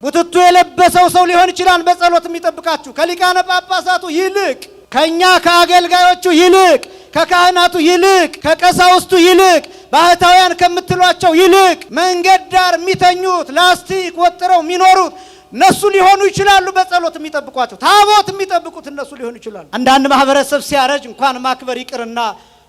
ቡትቱ የለበሰው ሰው ሊሆን ይችላል በጸሎት የሚጠብቃችሁ ከሊቃነ ጳጳሳቱ ይልቅ ከኛ ከአገልጋዮቹ ይልቅ ከካህናቱ ይልቅ ከቀሳውስቱ ይልቅ ባህታውያን ከምትሏቸው ይልቅ መንገድ ዳር የሚተኙት ላስቲክ ወጥረው የሚኖሩት እነሱ ሊሆኑ ይችላሉ በጸሎት የሚጠብቋቸው ታቦት የሚጠብቁት እነሱ ሊሆኑ ይችላሉ። አንዳንድ ማህበረሰብ ሲያረጅ እንኳን ማክበር ይቅርና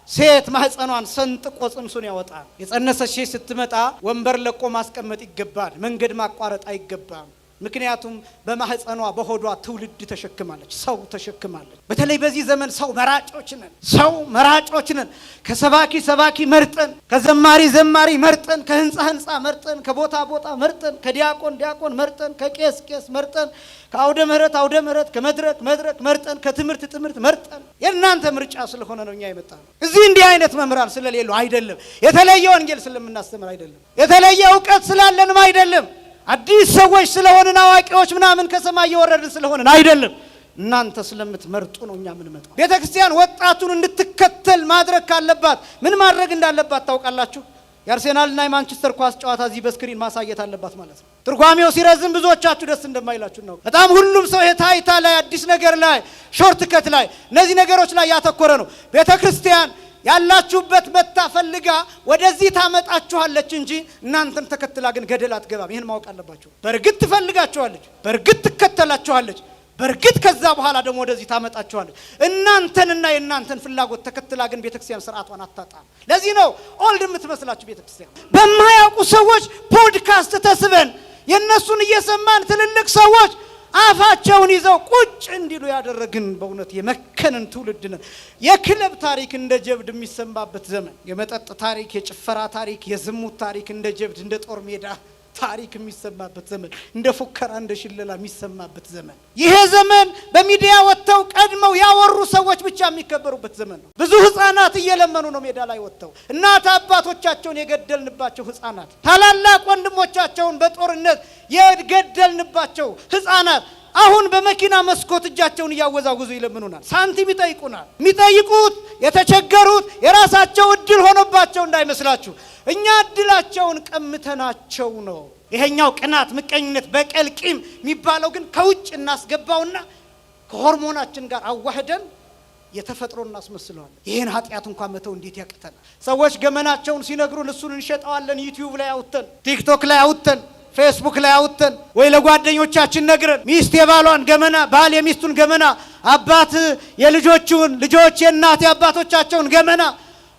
ሴት ማህፀኗን ሰንጥቆ ጽንሱን ያወጣል። የጸነሰች ሴት ስትመጣ ወንበር ለቆ ማስቀመጥ ይገባል። መንገድ ማቋረጥ አይገባም። ምክንያቱም በማህፀኗ በሆዷ ትውልድ ተሸክማለች፣ ሰው ተሸክማለች። በተለይ በዚህ ዘመን ሰው መራጮች ነን። ከሰባኪ መርጠን፣ ከዘማሪ መርጠን፣ ከህንፃ መርጠን፣ ከቦታ መርጠን፣ ከዲያቆን መርጠን፣ ከቄስ መርጠን፣ ከአውደ ምህረት ከመድረክ መርጠን፣ ከትምህርት መርጠን የእናንተ ምርጫ ስለሆነ ነው እኛ የመጣነው። እዚህ እንዲህ አይነት መምህራን ስለሌሉ አይደለም። የተለየ ወንጌል ስለምናስተምር አይደለም። የተለየ ዕውቀት ስላለንም አይደለም። አዲስ ሰዎች ስለሆነን አዋቂዎች ምናምን ከሰማይ የወረድን ስለሆነን አይደለም። እናንተ ስለምትመርጡ ነው እኛ ምን መጣው። ቤተክርስቲያን ወጣቱን እንድትከተል ማድረግ ካለባት ምን ማድረግ እንዳለባት ታውቃላችሁ? የአርሴናልና የማንቸስተር ኳስ ጨዋታ እዚህ በስክሪን ማሳየት አለባት ማለት ነው። ትርጓሜው ሲረዝም ብዙዎቻችሁ ደስ እንደማይላችሁ ነው። በጣም ሁሉም ሰው የታይታ ላይ አዲስ ነገር ላይ ሾርት ከት ላይ እነዚህ ነገሮች ላይ ያተኮረ ነው። ቤተክርስቲያን ያላችሁበት መታ ፈልጋ ወደዚህ ታመጣችኋለች እንጂ እናንተን ተከትላ ግን ገደል አትገባም። ይሄን ማወቅ አለባችሁ። በርግጥ ትፈልጋችኋለች፣ በርግጥ ትከተላችኋለች፣ በርግጥ ከዛ በኋላ ደግሞ ወደዚህ ታመጣችኋለች። እናንተንና የእናንተን ፍላጎት ተከትላ ግን ቤተክርስቲያን ስርዓቷን አታጣም። ለዚህ ነው ኦልድ የምትመስላችሁ ቤተክርስቲያን። በማያውቁ ሰዎች ፖድካስት ተስበን የነሱን እየሰማን ትልልቅ ሰዎች አፋቸውን ይዘው ቁጭ እንዲሉ ያደረግን በእውነት የመከንን ትውልድ ነን። የክለብ ታሪክ እንደ ጀብድ የሚሰማበት ዘመን፣ የመጠጥ ታሪክ፣ የጭፈራ ታሪክ፣ የዝሙት ታሪክ እንደ ጀብድ እንደ ጦር ሜዳ ታሪክ የሚሰማበት ዘመን፣ እንደ ፉከራ እንደ ሽለላ የሚሰማበት ዘመን። ይሄ ዘመን በሚዲያ ወጥተው ቀድመው ያወሩ ሰዎች ብቻ የሚከበሩበት ዘመን ነው። ብዙ ህፃናት እየለመኑ ነው ሜዳ ላይ ወጥተው። እናት አባቶቻቸውን የገደልንባቸው ህፃናት፣ ታላላቅ ወንድሞቻቸውን በጦርነት የገደልንባቸው ህፃናት አሁን በመኪና መስኮት እጃቸውን እያወዛወዙ ይለምኑናል፣ ሳንቲም ይጠይቁናል። የሚጠይቁት የተቸገሩት የራሳቸው እድል ሆኖባቸው እንዳይመስላችሁ፣ እኛ እድላቸውን ቀምተናቸው ነው። ይሄኛው ቅናት፣ ምቀኝነት፣ በቀል፣ ቂም የሚባለው ግን ከውጭ እናስገባውና ከሆርሞናችን ጋር አዋህደን የተፈጥሮ እናስመስለዋለን። ይሄን ኃጢአት እንኳን መተው እንዴት ያቅተናል? ሰዎች ገመናቸውን ሲነግሩን እሱን እንሸጠዋለን። ዩቲዩብ ላይ አውጥተን፣ ቲክቶክ ላይ አውጥተን፣ ፌስቡክ ላይ አውጥተን ወይ ለጓደኞቻችን ነግረን ሚስት የባሏን ገመና፣ ባል የሚስቱን ገመና፣ አባት የልጆቹን፣ ልጆች የእናት የአባቶቻቸውን ገመና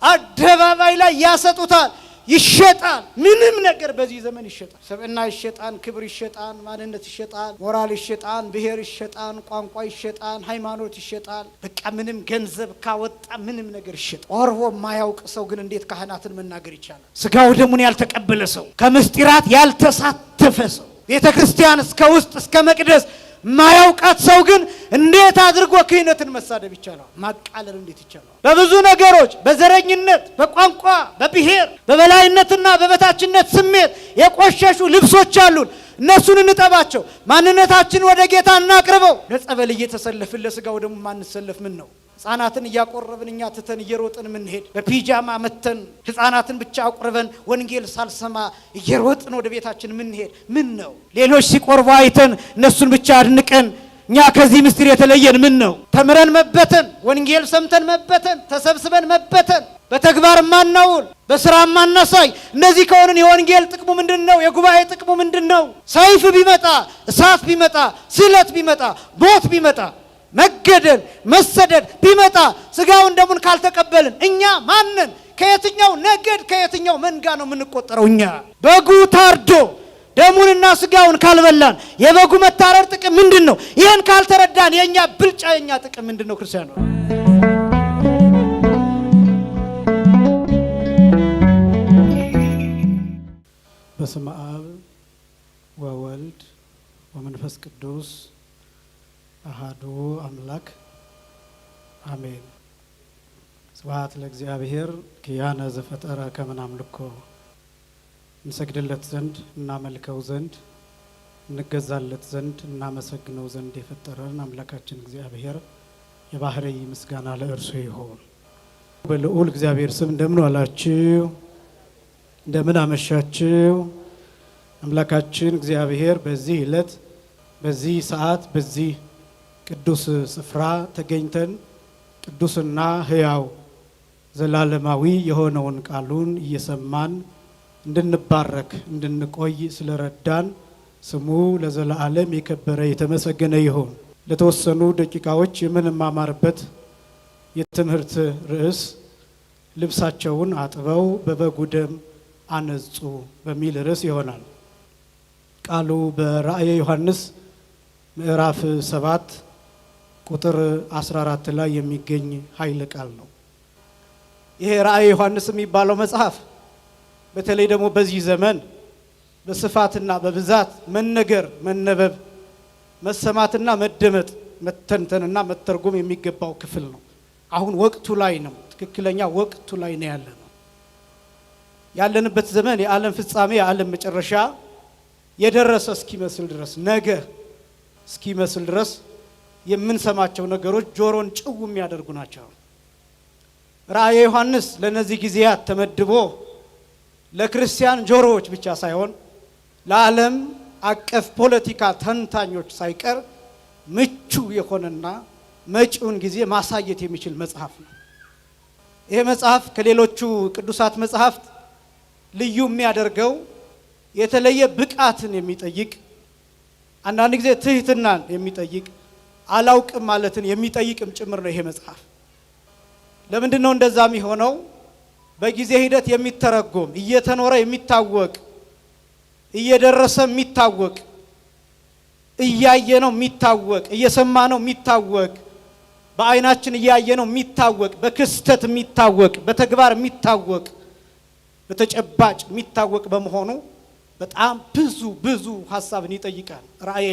አደባባይ ላይ ያሰጡታል። ይሸጣል። ምንም ነገር በዚህ ዘመን ይሸጣል። ሰብዕና ይሸጣል፣ ክብር ይሸጣል፣ ማንነት ይሸጣል፣ ሞራል ይሸጣል፣ ብሔር ይሸጣል፣ ቋንቋ ይሸጣል፣ ሃይማኖት ይሸጣል። በቃ ምንም ገንዘብ ካወጣ ምንም ነገር ይሸጣል። ኦርቦ የማያውቅ ሰው ግን እንዴት ካህናትን መናገር ይቻላል? ስጋው ደሙን ያልተቀበለ ሰው፣ ከምስጢራት ያልተሳተፈ ሰው፣ ቤተ ክርስቲያን እስከ ውስጥ እስከ መቅደስ ማያውቃት ሰው ግን እንዴት አድርጎ ክህነትን መሳደብ ይቻላል? ማቃለል እንዴት ይቻላል? በብዙ ነገሮች በዘረኝነት፣ በቋንቋ፣ በብሔር፣ በበላይነትና በበታችነት ስሜት የቆሸሹ ልብሶች አሉን። እነሱን እንጠባቸው። ማንነታችን ወደ ጌታ እናቅርበው። ለጸበል እየተሰለፍን ለስጋው ደግሞ ማንሰለፍ ምን ነው? ህፃናትን እያቆረብን እኛ ትተን እየሮጥን ምንሄድ፣ በፒጃማ መተን ህፃናትን ብቻ አቁርበን ወንጌል ሳልሰማ እየሮጥን ወደ ቤታችን ምንሄድ ምን ነው? ሌሎች ሲቆርቡ አይተን እነሱን ብቻ አድንቀን እኛ ከዚህ ምስጢር የተለየን ምን ነው? ተምረን መበተን፣ ወንጌል ሰምተን መበተን፣ ተሰብስበን መበተን፣ በተግባር ማናውል፣ በስራ ማናሳይ። እነዚህ ከሆነን የወንጌል ጥቅሙ ምንድነው? የጉባኤ ጥቅሙ ምንድነው? ሰይፍ ቢመጣ፣ እሳት ቢመጣ፣ ስለት ቢመጣ፣ ሞት ቢመጣ፣ መገደል መሰደድ ቢመጣ ስጋውን ደሙን ካልተቀበልን እኛ ማንን? ከየትኛው ነገድ ከየትኛው መንጋ ነው የምንቆጠረው? እኛ በጉ ታርዶ ደሙንና ስጋውን ካልበላን የበጉ መታረድ ጥቅም ምንድነው? ይሄን ካልተረዳን የኛ ብልጫ የኛ ጥቅም ምንድነው? ክርስቲያኖ በስመ አብ ወወልድ ወመንፈስ ቅዱስ አሃዱ አምላክ አሜን። ስብሐት ለእግዚአብሔር ኪያነ ዘፈጠረ ከመ ናምልኮ። እንሰግድለት ዘንድ እናመልከው ዘንድ እንገዛለት ዘንድ እናመሰግነው ዘንድ የፈጠረን አምላካችን እግዚአብሔር የባህሪ ምስጋና ለእርሱ ይሁን። በልዑል እግዚአብሔር ስም እንደምን ዋላችሁ? እንደምን አመሻችሁ? አምላካችን እግዚአብሔር በዚህ ዕለት በዚህ ሰዓት በዚህ ቅዱስ ስፍራ ተገኝተን ቅዱስና ሕያው ዘላለማዊ የሆነውን ቃሉን እየሰማን እንድንባረክ እንድንቆይ ስለረዳን ስሙ ለዘላለም የከበረ የተመሰገነ ይሁን። ለተወሰኑ ደቂቃዎች የምንማማርበት የትምህርት ርዕስ ልብሳቸውን አጥበው በበጉ ደም አነጹ በሚል ርዕስ ይሆናል። ቃሉ በራእየ ዮሐንስ ምዕራፍ 7 ቁጥር 14 ላይ የሚገኝ ኃይለ ቃል ነው። ይሄ ራእየ ዮሐንስ የሚባለው መጽሐፍ በተለይ ደግሞ በዚህ ዘመን በስፋትና በብዛት መነገር፣ መነበብ፣ መሰማትና መደመጥ፣ መተንተንና መተርጎም የሚገባው ክፍል ነው። አሁን ወቅቱ ላይ ነው። ትክክለኛ ወቅቱ ላይ ነው ያለንበት ዘመን የዓለም ፍጻሜ የዓለም መጨረሻ የደረሰ እስኪመስል ድረስ ነገ እስኪመስል ድረስ የምንሰማቸው ነገሮች ጆሮን ጭው የሚያደርጉ ናቸው። ራእየ ዮሐንስ ለነዚህ ጊዜያት ተመድቦ ለክርስቲያን ጆሮዎች ብቻ ሳይሆን ለዓለም አቀፍ ፖለቲካ ተንታኞች ሳይቀር ምቹ የሆነና መጪውን ጊዜ ማሳየት የሚችል መጽሐፍ ነው። ይሄ መጽሐፍ ከሌሎቹ ቅዱሳት መጽሐፍት ልዩ የሚያደርገው የተለየ ብቃትን የሚጠይቅ አንዳንድ ጊዜ ትህትናን የሚጠይቅ አላውቅም ማለትን የሚጠይቅም ጭምር ነው ይሄ መጽሐፍ። ለምንድን ነው እንደዛ የሚሆነው? በጊዜ ሂደት የሚተረጎም እየተኖረ የሚታወቅ እየደረሰ የሚታወቅ እያየ ነው የሚታወቅ እየሰማ ነው የሚታወቅ በአይናችን እያየ ነው የሚታወቅ በክስተት የሚታወቅ በተግባር የሚታወቅ በተጨባጭ የሚታወቅ በመሆኑ በጣም ብዙ ሐሳብን ይጠይቃል። ራእየ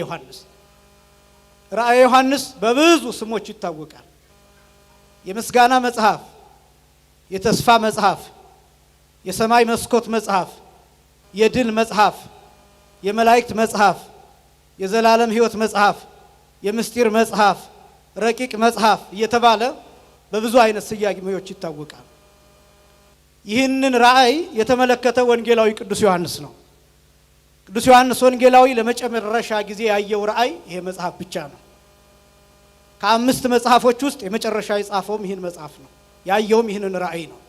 ዮሐንስ በብዙ ስሞች ይታወቃል። የምስጋና መጽሐፍ፣ የተስፋ መጽሐፍ፣ የሰማይ መስኮት መጽሐፍ፣ የድል መጽሐፍ፣ የመላእክት መጽሐፍ፣ የዘላለም ሕይወት መጽሐፍ፣ የምስጢር መጽሐፍ፣ ረቂቅ መጽሐፍ እየተባለ በብዙ አይነት ስያሜዎች ይታወቃል። ይህንን ራእይ የተመለከተ ወንጌላዊ ቅዱስ ዮሐንስ ነው። ቅዱስ ዮሐንስ ወንጌላዊ ለመጨረሻ ጊዜ ያየው ራእይ ይሄ መጽሐፍ ብቻ ነው። ከአምስት መጽሐፎች ውስጥ የመጨረሻ የጻፈውም ይህን መጽሐፍ ነው። ያየውም ይህንን ራእይ ነው።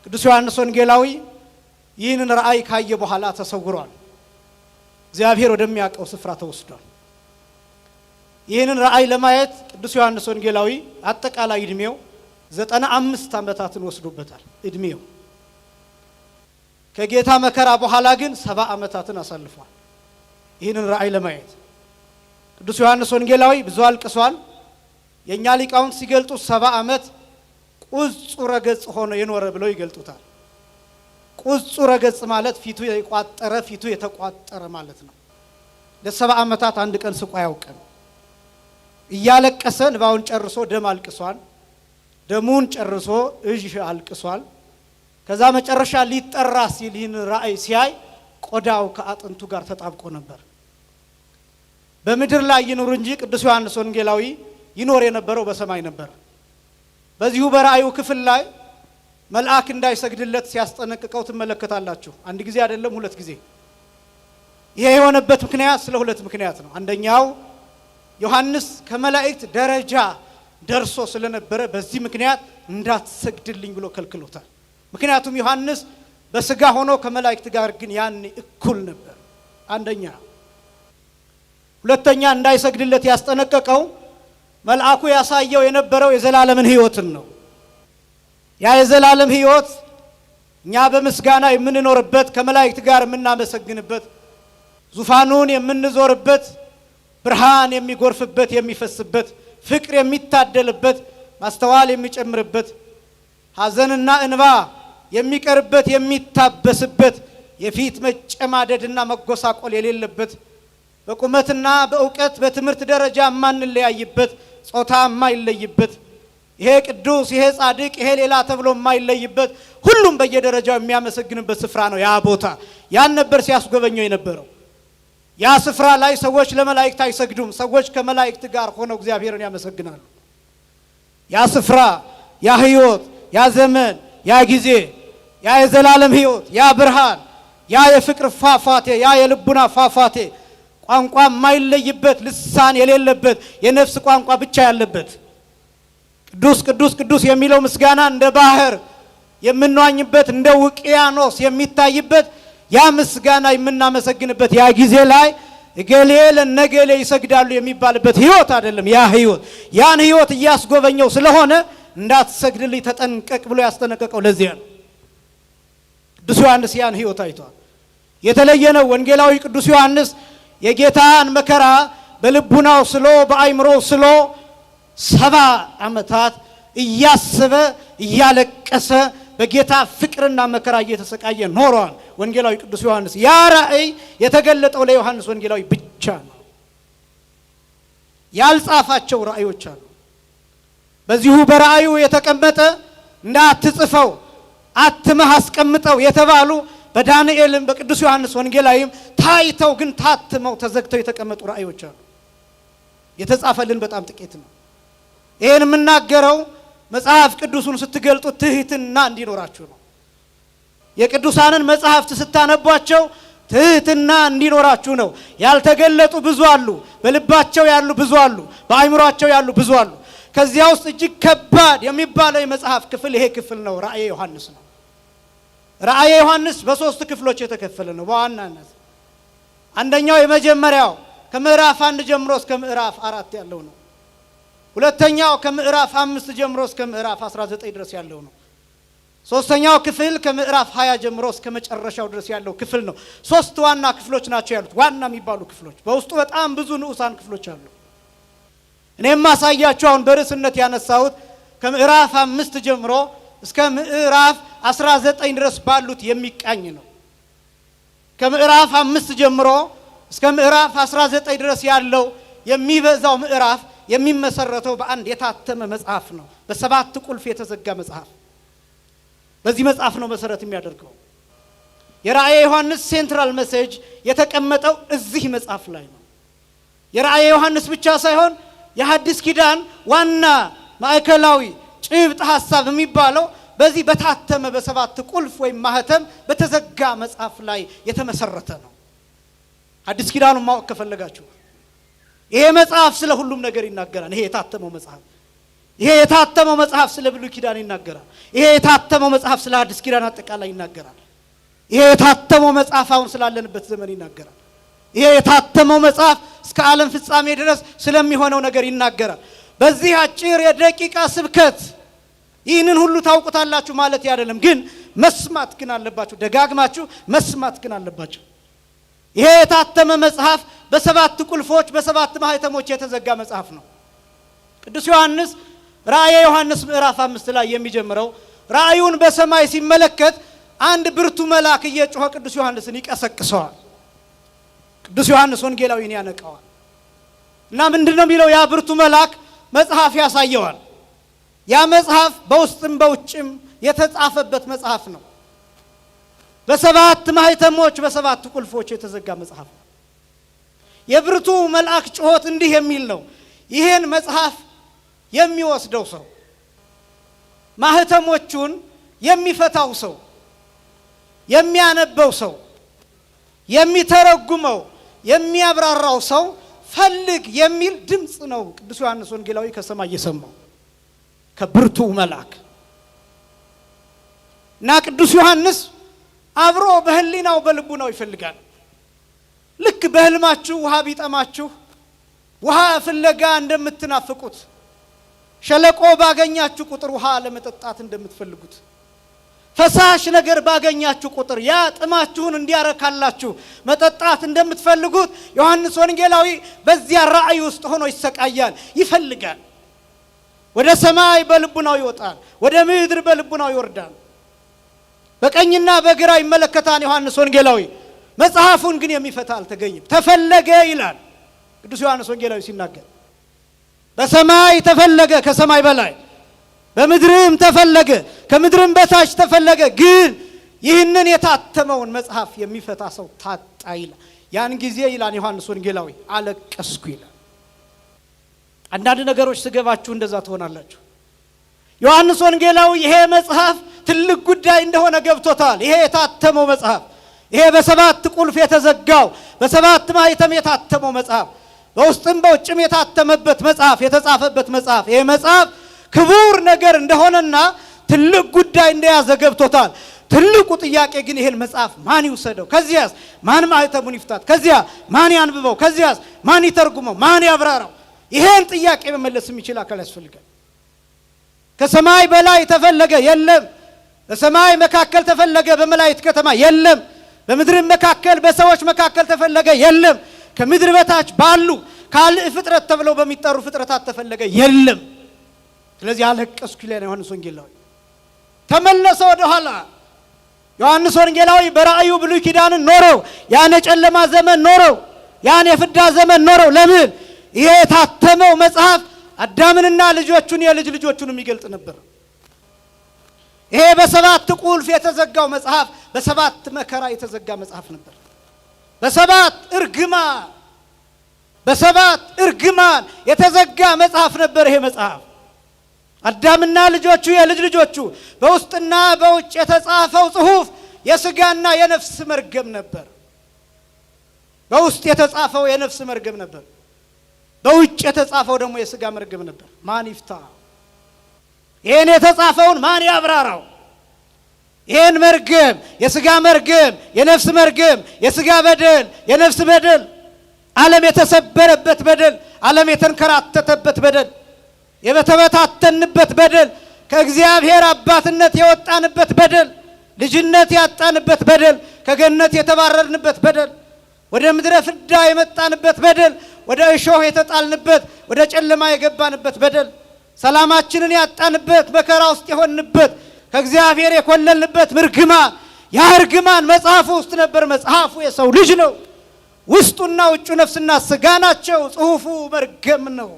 ቅዱስ ዮሐንስ ወንጌላዊ ይህንን ራእይ ካየ በኋላ ተሰውሯል። እግዚአብሔር ወደሚያውቀው ስፍራ ተወስዷል። ይህንን ራእይ ለማየት ቅዱስ ዮሐንስ ወንጌላዊ አጠቃላይ እድሜው 95 ዓመታትን ወስዶበታል። እድሜው ከጌታ መከራ በኋላ ግን 70 ዓመታትን አሳልፏል ይህንን ራእይ ለማየት። ቅዱስ ዮሐንስ ወንጌላዊ ብዙ አልቅሷል። የኛ ሊቃውንት ሲገልጡ 70 ዓመት ቁጹረ ገጽ ሆኖ የኖረ ብለው ይገልጡታል። ቁጹረ ገጽ ማለት ፊቱ የቋጠረ ፊቱ የተቋጠረ ማለት ነው። ለ70 ዓመታት አንድ ቀን ስቆ አያውቅም። እያለቀሰ እንባውን ጨርሶ ደም አልቅሷል። ደሙን ጨርሶ እጅ አልቅሷል። ከዛ መጨረሻ ሊጠራ ሲል ይህን ራእይ ሲያይ ቆዳው ከአጥንቱ ጋር ተጣብቆ ነበር። በምድር ላይ ይኖር እንጂ ቅዱስ ዮሐንስ ወንጌላዊ ይኖር የነበረው በሰማይ ነበር። በዚሁ በራእዩ ክፍል ላይ መልአክ እንዳይሰግድለት ሲያስጠነቅቀው ትመለከታላችሁ። አንድ ጊዜ አይደለም፣ 2 ጊዜ። ይሄ የሆነበት ምክንያት ስለ 2 ምክንያት ነው። አንደኛው ዮሐንስ ከመላእክት ደረጃ ደርሶ ስለነበረ በዚህ ምክንያት እንዳትሰግድልኝ ብሎ ከልክሎታል። ምክንያቱም ዮሐንስ በስጋ ሆኖ ከመላእክት ጋር ግን ያን እኩል ነበር። አንደኛ። ሁለተኛ እንዳይሰግድለት ያስጠነቀቀው መልአኩ ያሳየው የነበረው የዘላለምን ሕይወትን ነው። ያ የዘላለም ሕይወት እኛ በምስጋና የምንኖርበት ከመላእክት ጋር የምናመሰግንበት ዙፋኑን የምንዞርበት ብርሃን የሚጎርፍበት የሚፈስበት ፍቅር የሚታደልበት ማስተዋል የሚጨምርበት ሐዘንና እንባ የሚቀርበት የሚታበስበት የፊት መጨማደድና መጎሳቆል የሌለበት በቁመትና በእውቀት በትምህርት ደረጃ ማንለያይበት ጾታ የማይለይበት ይሄ ቅዱስ ይሄ ጻድቅ ይሄ ሌላ ተብሎ የማይለይበት ሁሉም በየደረጃው የሚያመሰግንበት ስፍራ ነው። ያ ቦታ ያን ነበር ሲያስጎበኘው የነበረው። ያ ስፍራ ላይ ሰዎች ለመላእክት አይሰግዱም። ሰዎች ከመላእክት ጋር ሆነው እግዚአብሔርን ያመሰግናሉ። ያ ስፍራ ያ ሕይወት ያ ዘመን ያ ጊዜ ያ የዘላለም ሕይወት ያ ብርሃን ያ የፍቅር ፏፏቴ፣ ያ የልቡና ፏፏቴ፣ ቋንቋ የማይለይበት ልሳን የሌለበት የነፍስ ቋንቋ ብቻ ያለበት ቅዱስ ቅዱስ ቅዱስ የሚለው ምስጋና እንደ ባህር የምንዋኝበት እንደ ውቅያኖስ የሚታይበት ያ ምስጋና የምናመሰግንበት ያ ጊዜ ላይ እገሌ ለነገሌ ይሰግዳሉ የሚባልበት ህይወት አይደለም። ያ ህይወት ያን ህይወት እያስጎበኘው ስለሆነ እንዳትሰግድልኝ ተጠንቀቅ ብሎ ያስጠነቀቀው ለዚያ ነው። ቅዱስ ዮሐንስ ያን ህይወት አይቷል። የተለየ ነው። ወንጌላዊ ቅዱስ ዮሐንስ የጌታን መከራ በልቡናው ስሎ በአይምሮው ስሎ 70 ዓመታት እያሰበ እያለቀሰ በጌታ ፍቅርና መከራ እየተሰቃየ ኖሯል። ወንጌላዊ ቅዱስ ዮሐንስ ያ ራእይ የተገለጠው ለዮሐንስ ወንጌላዊ ብቻ ነው። ያልጻፋቸው ራእዮች አሉ። በዚሁ በራእዩ የተቀመጠ እንዳትጽፈው አትመህ አስቀምጠው የተባሉ በዳንኤልም በቅዱስ ዮሐንስ ወንጌላዊም ታይተው ግን ታትመው ተዘግተው የተቀመጡ ራእዮች አሉ። የተጻፈልን በጣም ጥቂት ነው። ይሄን የምናገረው መጽሐፍ ቅዱሱን ስትገልጡ ትህትና እንዲኖራችሁ ነው። የቅዱሳንን መጽሐፍት ስታነቧቸው ትህትና እንዲኖራችሁ ነው። ያልተገለጡ ብዙ አሉ፣ በልባቸው ያሉ ብዙ አሉ፣ በአይምሮአቸው ያሉ ብዙ አሉ። ከዚያ ውስጥ እጅግ ከባድ የሚባለው የመጽሐፍ ክፍል ይሄ ክፍል ነው፣ ራእየ ዮሐንስ ነው። ራእየ ዮሐንስ በሶስት ክፍሎች የተከፈለ ነው። በዋናነት አንደኛው የመጀመሪያው ከምዕራፍ 1 ጀምሮ እስከ ምዕራፍ 4 ያለው ነው። ሁለተኛው ከምዕራፍ 5 ጀምሮ እስከ ምዕራፍ 19 ድረስ ያለው ነው። ሶስተኛው ክፍል ከምዕራፍ 20 ጀምሮ እስከ መጨረሻው ድረስ ያለው ክፍል ነው። ሶስት ዋና ክፍሎች ናቸው ያሉት፣ ዋና የሚባሉ ክፍሎች። በውስጡ በጣም ብዙ ንዑሳን ክፍሎች አሉ። እኔም ማሳያችሁ አሁን በርዕስነት ያነሳሁት ከምዕራፍ 5 ጀምሮ እስከ ምዕራፍ 19 ድረስ ባሉት የሚቃኝ ነው። ከምዕራፍ 5 ጀምሮ እስከ ምዕራፍ 19 ድረስ ያለው የሚበዛው ምዕራፍ የሚመሰረተው በአንድ የታተመ መጽሐፍ ነው። በ7 ቁልፍ የተዘጋ መጽሐፍ። በዚህ መጽሐፍ ነው መሰረት የሚያደርገው። የራእየ ዮሐንስ ሴንትራል ሜሴጅ የተቀመጠው እዚህ መጽሐፍ ላይ ነው። የራእየ ዮሐንስ ብቻ ሳይሆን የሐዲስ ኪዳን ዋና ማዕከላዊ ጭብጥ ሐሳብ የሚባለው በዚህ በታተመ በ7 ቁልፍ ወይም ማህተም በተዘጋ መጽሐፍ ላይ የተመሰረተ ነው። ሐዲስ ኪዳኑን ማወቅ ከፈለጋችሁ ይሄ መጽሐፍ ስለ ሁሉም ነገር ይናገራል። ይሄ የታተመው መጽሐፍ ይሄ የታተመው መጽሐፍ ስለ ብሉይ ኪዳን ይናገራል። ይሄ የታተመው መጽሐፍ ስለ ሐዲስ ኪዳን አጠቃላይ ይናገራል። ይሄ የታተመው መጽሐፍ አሁን ስላለንበት ዘመን ይናገራል። ይሄ የታተመው መጽሐፍ እስከ ዓለም ፍጻሜ ድረስ ስለሚሆነው ነገር ይናገራል። በዚህ አጭር የደቂቃ ስብከት ይህንን ሁሉ ታውቁታላችሁ ማለት አይደለም፣ ግን መስማት ግን አለባችሁ። ደጋግማችሁ መስማት ግን አለባችሁ። ይሄ የታተመ መጽሐፍ በ7 ቁልፎች በ7 ማህተሞች የተዘጋ መጽሐፍ ነው። ቅዱስ ዮሐንስ ራእየ ዮሐንስ ምዕራፍ 5 ላይ የሚጀምረው ራእዩን በሰማይ ሲመለከት አንድ ብርቱ መልአክ እየጮኸ ቅዱስ ዮሐንስን ይቀሰቅሰዋል። ቅዱስ ዮሐንስ ወንጌላዊን ያነቀዋል እና ምንድነው የሚለው? ያ ብርቱ መልአክ መጽሐፍ ያሳየዋል። ያ መጽሐፍ በውስጥም በውጭም የተጻፈበት መጽሐፍ ነው። በ7 ማህተሞች በ7 ቁልፎች የተዘጋ መጽሐፍ ነው። የብርቱ መልአክ ጮኸት እንዲህ የሚል ነው። ይሄን መጽሐፍ የሚወስደው ሰው፣ ማህተሞቹን የሚፈታው ሰው፣ የሚያነበው ሰው፣ የሚተረጉመው የሚያብራራው ሰው ፈልግ የሚል ድምጽ ነው ቅዱስ ዮሐንስ ወንጌላዊ ከሰማይ የሰማው ከብርቱ መልአክ። እና ቅዱስ ዮሐንስ አብሮ በህሊናው በልቡናው ይፈልጋል። ልክ በህልማችሁ ውሃ ቢጠማችሁ ውሃ ፍለጋ እንደምትናፍቁት፣ ሸለቆ ባገኛችሁ ቁጥር ውሃ ለመጠጣት እንደምትፈልጉት፣ ፈሳሽ ነገር ባገኛችሁ ቁጥር ያ ጥማችሁን እንዲያረካላችሁ መጠጣት እንደምትፈልጉት ዮሐንስ ወንጌላዊ በዚያ ራእይ ውስጥ ሆኖ ይሰቃያል፣ ይፈልጋል። ወደ ሰማይ በልቡናው ይወጣል፣ ወደ ምድር በልቡናው ይወርዳል። በቀኝና በግራ ይመለከታል ዮሐንስ ወንጌላዊ። መጽሐፉን ግን የሚፈታ አልተገኘም። ተፈለገ ይላል ቅዱስ ዮሐንስ ወንጌላዊ ሲናገር። በሰማይ ተፈለገ፣ ከሰማይ በላይ በምድርም ተፈለገ፣ ከምድርም በታች ተፈለገ፣ ግን ይህንን የታተመውን መጽሐፍ የሚፈታ ሰው ታጣ ይላል። ያን ጊዜ ይላል ዮሐንስ ወንጌላዊ አለቀስኩ ይላል። አንዳንድ ነገሮች ስገባችሁ እንደዛ ትሆናላችሁ። ዮሐንስ ወንጌላዊ ይሄ መጽሐፍ ትልቅ ጉዳይ እንደሆነ ገብቶታል። ይሄ የታተመው መጽሐፍ ይሄ በሰባት ቁልፍ የተዘጋው በሰባት ማኅተም የታተመው መጽሐፍ በውስጥም በውጭም የታተመበት መጽሐፍ የተጻፈበት መጽሐፍ ይሄ መጽሐፍ ክቡር ነገር እንደሆነና ትልቅ ጉዳይ እንደያዘ ገብቶታል። ትልቁ ጥያቄ ግን ይሄን መጽሐፍ ማን ይውሰደው? ከዚያስ ማን ማኅተሙን ይፍታት? ከዚያ ማን ያንብበው? ከዚያስ ማን ይተርጉመው? ማን ያብራራው? ይሄን ጥያቄ መመለስ የሚችል አካል ያስፈልጋል። ከሰማይ በላይ ተፈለገ የለም። በሰማይ መካከል ተፈለገ በመላእክት ከተማ የለም። በምድር መካከል በሰዎች መካከል ተፈለገ የለም። ከምድር በታች ባሉ ካልዕ ፍጥረት ተብለው በሚጠሩ ፍጥረታት ተፈለገ የለም። ስለዚህ አለቀስኩ ይላል ዮሐንስ ወንጌላዊ። ተመለሰ ወደ ኋላ። ዮሐንስ ወንጌላዊ በራእዩ ብሉይ ኪዳንን ኖረው ያን የጨለማ ዘመን ኖረው ያን የፍዳ ዘመን ኖረው ለምን ይሄ የታተመው መጽሐፍ አዳምንና ልጆቹን የልጅ ልጆቹን የሚገልጥ ነበር። ይሄ በሰባት ቁልፍ የተዘጋው መጽሐፍ በሰባት መከራ የተዘጋ መጽሐፍ ነበር። በሰባት እርግማን የተዘጋ መጽሐፍ ነበር ይሄ መጽሐፍ። አዳምና ልጆቹ የልጅ ልጆቹ በውስጥና በውጭ የተጻፈው ጽሑፍ የሥጋና የነፍስ መርገም ነበር። በውስጥ የተጻፈው የነፍስ መርገም ነበር። በውጭ የተጻፈው ደግሞ የሥጋ መርገም ነበር። ማን ይፍታ? ይሄን የተጻፈውን ማን ያብራራው? ይሄን መርገም የሥጋ መርገም፣ የነፍስ መርገም፣ የሥጋ በደል፣ የነፍስ በደል፣ ዓለም የተሰበረበት በደል፣ ዓለም የተንከራተተበት በደል፣ የበተበታተንበት በደል፣ ከእግዚአብሔር አባትነት የወጣንበት በደል፣ ልጅነት ያጣንበት በደል፣ ከገነት የተባረርንበት በደል፣ ወደ ምድረ ፍዳ የመጣንበት በደል፣ ወደ እሾህ የተጣልንበት፣ ወደ ጨለማ የገባንበት በደል፣ ሰላማችንን ያጣንበት፣ መከራ ውስጥ የሆንበት፣ ከእግዚአብሔር የኮለልንበት እርግማን፣ ያ እርግማን መጽሐፉ ውስጥ ነበር። መጽሐፉ የሰው ልጅ ነው። ውስጡና ውጩ ነፍስና ሥጋ ናቸው። ጽሑፉ መርገም ነው።